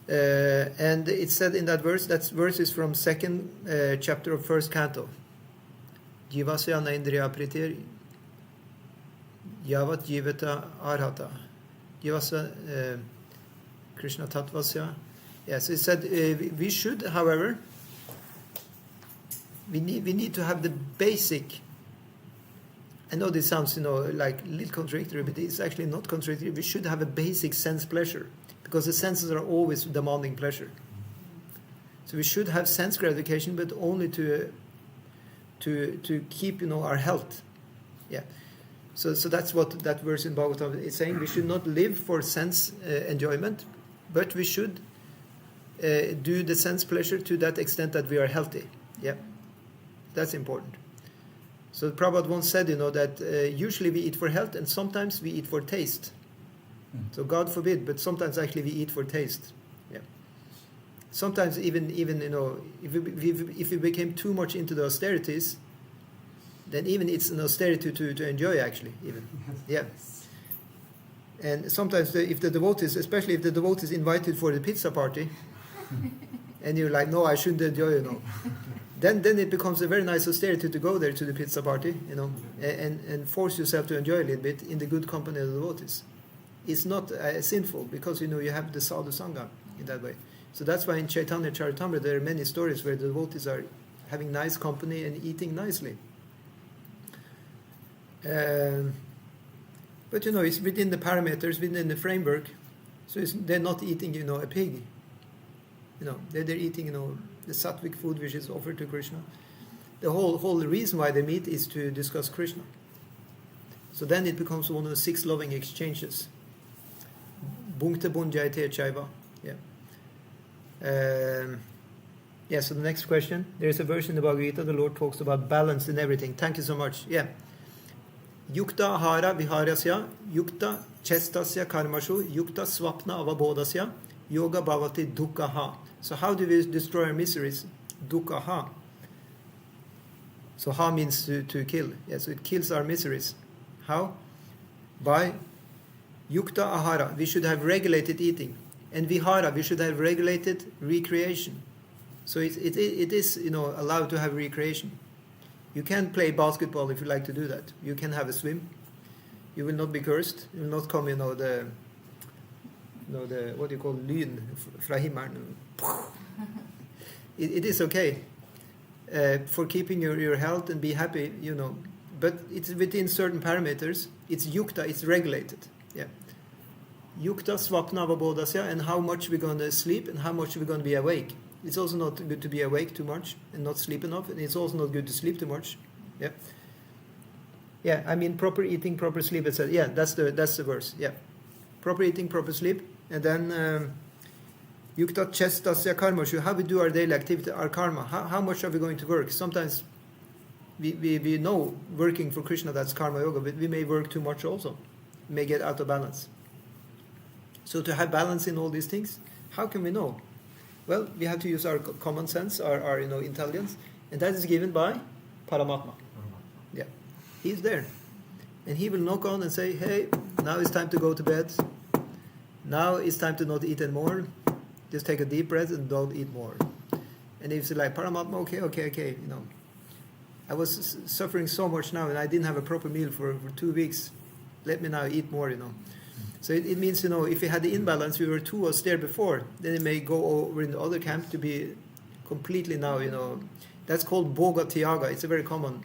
And it said in that verse is from 2nd chapter of 1st canto. Jivasya naindriya pritir yavat jivata arhata. Jivasya Krishna tattvasya. Yes, it said we should, however, we need to have the basic. I know this sounds like a little contradictory, but it's actually not contradictory. We should have a basic sense pleasure, because the senses are always demanding pleasure. So we should have sense gratification, but only to keep our health. Yeah. So that's what that verse in Bhagavatam is saying. We should not live for sense enjoyment, but we should do the sense pleasure to that extent that we are healthy. Yeah, that's important. So Prabhupada once said, that usually we eat for health and sometimes we eat for taste. So God forbid, but sometimes actually we eat for taste. Yeah. Sometimes even if we became too much into the austerities, then even it's an austerity to enjoy actually even. Yeah. And sometimes if the devotees, especially if the devotees invited for the pizza party, and you're like, no, I shouldn't enjoy, then it becomes a very nice austerity to go there to the pizza party, and force yourself to enjoy a little bit in the good company of the devotees. It's not sinful because you have the sadhu sangha in that way. So that's why in Chaitanya Charitamrita there are many stories where the devotees are having nice company and eating nicely. But it's within the parameters, within the framework. So they're not eating a pig. They're eating the sattvic food which is offered to Krishna. The whole reason why they meet is to discuss Krishna. So then it becomes one of the 6 loving exchanges. Bhunkte bunjayate chaiva. Yeah. So the next question. There is a verse in the Bhagavad Gita. The Lord talks about balance in everything. Thank you so much. Yeah. Yukta ahara viharasya, yukta chestasya karmashu, yukta swapna avabodhasya, yoga bhavati dukkha. So how do we destroy our miseries? Dukkha. So ha means to kill. Yeah, so it kills our miseries. How? By yukta ahara, we should have regulated eating. And vihara, we should have regulated recreation. So it is allowed to have recreation. You can play basketball if you like to do that. You can have a swim. You will not be cursed. You will not come, the what do you call lyn fra himmelen. It is okay for keeping your health and be happy, But it's within certain parameters. It's yukta. It's regulated. Yeah. Yukta swapna vabodhasya, and how much we're going to sleep and how much we're going to be awake. It's also not good to be awake too much and not sleep enough, and it's also not good to sleep too much. Yeah. Yeah, I mean proper eating, proper sleep, etc. Yeah, that's the verse. Yeah. Proper eating, proper sleep, and then yukta chestasya karmashu, how we do our daily activity, our karma. How much are we going to work? Sometimes we know working for Krishna, that's karma yoga, but we may work too much also. We may get out of balance. So to have balance in all these things, how can we know? Well, we have to use our common sense, our intelligence, and that is given by Paramatma. Yeah, he's there, and he will knock on and say, "Hey, now it's time to go to bed. Now it's time to not eat anymore. Just take a deep breath and don't eat more." And if it's like Paramatma, okay, I was suffering so much now, and I didn't have a proper meal for 2 weeks. Let me now eat more, So it means, if we had the imbalance, we were too austere before, then it may go over in the other camp to be completely now, That's called Bhoga Tyaga. It's a very common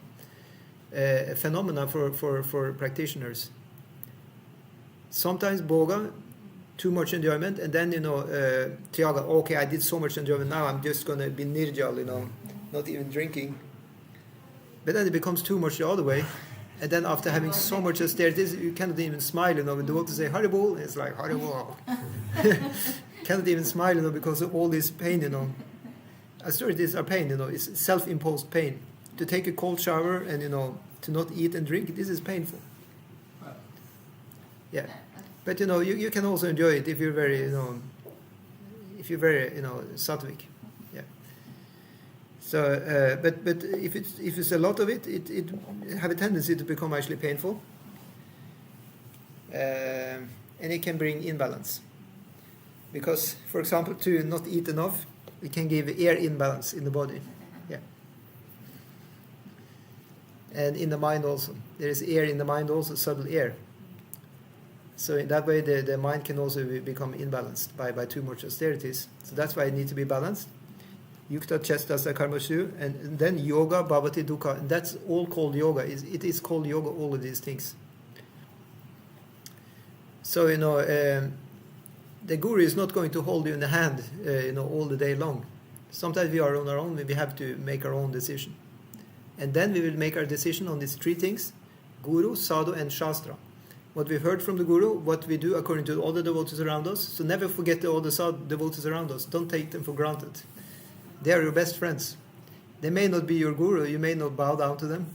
phenomena for practitioners. Sometimes Bhoga, too much enjoyment, and then, Tyaga, okay, I did so much enjoyment, now I'm just going to be nirjal, not even drinking. But then it becomes too much the other way. And then after having so much austerities, you cannot even smile, when the devotees say Haribol, it's like Haribol. Cannot even smile, because of all this pain, Austerities are pain, it's self-imposed pain. To take a cold shower and, to not eat and drink, this is painful. Yeah. But, you can also enjoy it if you're very, sattvic. Yeah. So, but if it's a lot of it have a tendency to become actually painful, and it can bring imbalance. Because, for example, to not eat enough, it can give air imbalance in the body. Yeah. And in the mind also, there is air in the mind also, subtle air. So in that way, the mind can also become imbalanced by too much austerities. So that's why it needs to be balanced. Yukta chestasa karmashu, and then yoga bhavati dukkha, and that's all called yoga. It is called yoga, all of these things. So the guru is not going to hold you in the hand all the day long. Sometimes we are on our own, we have to make our own decision, and then we will make our decision on these 3 things: guru, sadhu, and shastra. what we've heard from the Guru, what we do according to all the devotees around us. So never forget all the devotees around us. Don't take them for granted. They are your best friends. They may not be your Guru, you may not bow down to them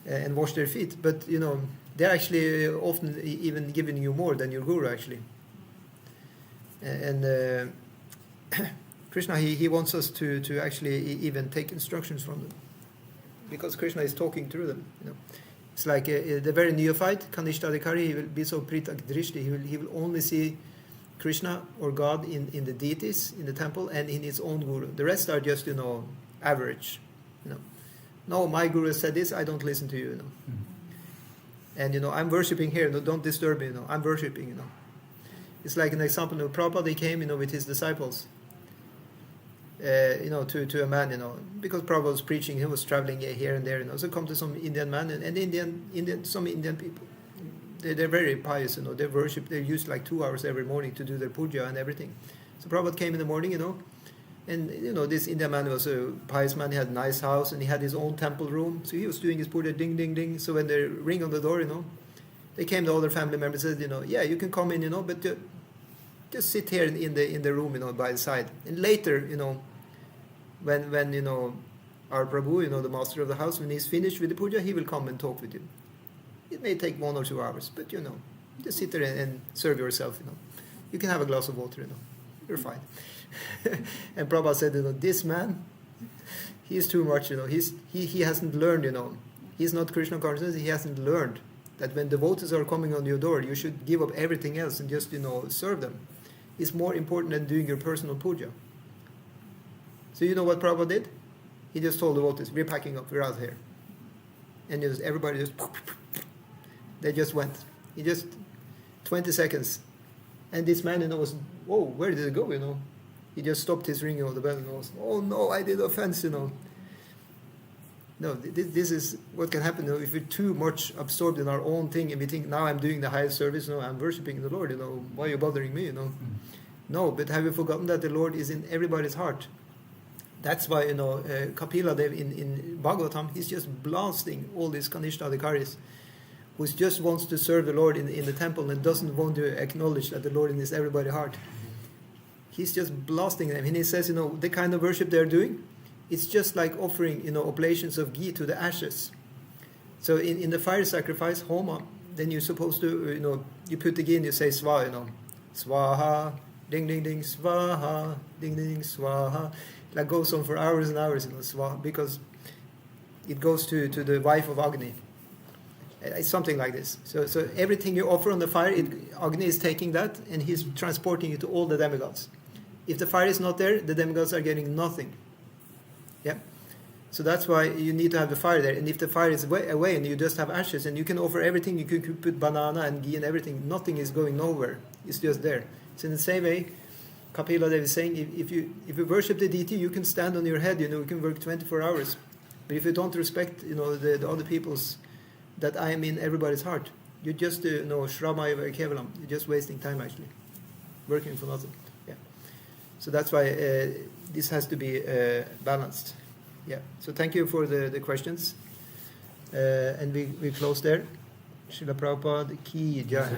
and wash their feet, but they're actually often even giving you more than your Guru actually. And Krishna, he wants us to actually even take instructions from them, because Krishna is talking through them. It's like the very neophyte, Kanishta Adhikari, he will be so pritak drishti, he will only see Krishna or God in the deities, in the temple, and in his own Guru. The rest are just, average. No, my Guru said this, I don't listen to you, And, I'm worshipping here, don't disturb me, I'm worshipping, It's like an example, Prabhupada, he came, with his disciples, to a man, because Prabhupada was preaching, he was traveling here and there, so come to some Indian man, and some Indian people. They're very pious, they worship, they use like 2 hours every morning to do their puja and everything. So Prabhupada came in the morning, and this Indian man was a pious man, he had a nice house, and he had his own temple room, so he was doing his puja, ding, ding, ding. So when they ring on the door, they came, the other family members said, yeah, you can come in, but just sit here in the room, by the side. And later, when our Prabhu, the master of the house, when he's finished with the puja, he will come and talk with you. It may take 1 or 2 hours, but just sit there and serve yourself. You can have a glass of water. You're fine. And Prabhupada said, this man, he's too much. He hasn't learned. He's not Krishna conscious. He hasn't learned that when devotees are coming on your door, you should give up everything else and just serve them. It's more important than doing your personal puja. So you know what Prabhupada did? He just told the devotees, we're packing up, we're out here. And everybody just, they just went. He just, 20 seconds. And this man, was, whoa, where did it go, He just stopped his ringing of the bell and was, oh no, I did offense, No, this is what can happen if we're too much absorbed in our own thing and we think, now I'm doing the highest service, I'm worshipping the Lord, why are you bothering me, No, but have you forgotten that the Lord is in everybody's heart? That's why, Kapila Dev in Bhagavatam, he's just blasting all these Kanishta Adhikaris, who just wants to serve the Lord in the temple and doesn't want to acknowledge that the Lord is everybody's heart. He's just blasting them. And he says, the kind of worship they're doing, it's just like offering, oblations of ghee to the ashes. So in the fire sacrifice, homa, then you're supposed to, you put the ghee and you say swaha, swaha, ding, ding, ding, swaha, ding, ding, ding, swaha. That goes on for hours and hours, swaha, because it goes to the wife of Agni. It's something like this. So everything you offer on the fire, Agni is taking that and he's transporting it to all the demigods. If the fire is not there, the demigods are getting nothing. Yeah. So that's why you need to have the fire there. And if the fire is away and you just have ashes, and you can offer everything, you could put banana and ghee and everything, nothing is going nowhere. It's just there. So in the same way, Kapila Dev is saying, if you worship the deity, you can stand on your head, you can work 24 hours. But if you don't respect, the other people's, that I am in everybody's heart, you just, Shramaya Kevalam, you're just wasting time actually, working for nothing. Yeah. So that's why this has to be balanced. Yeah. So thank you for the questions. And we close there. Srila Prabhupada ki jai.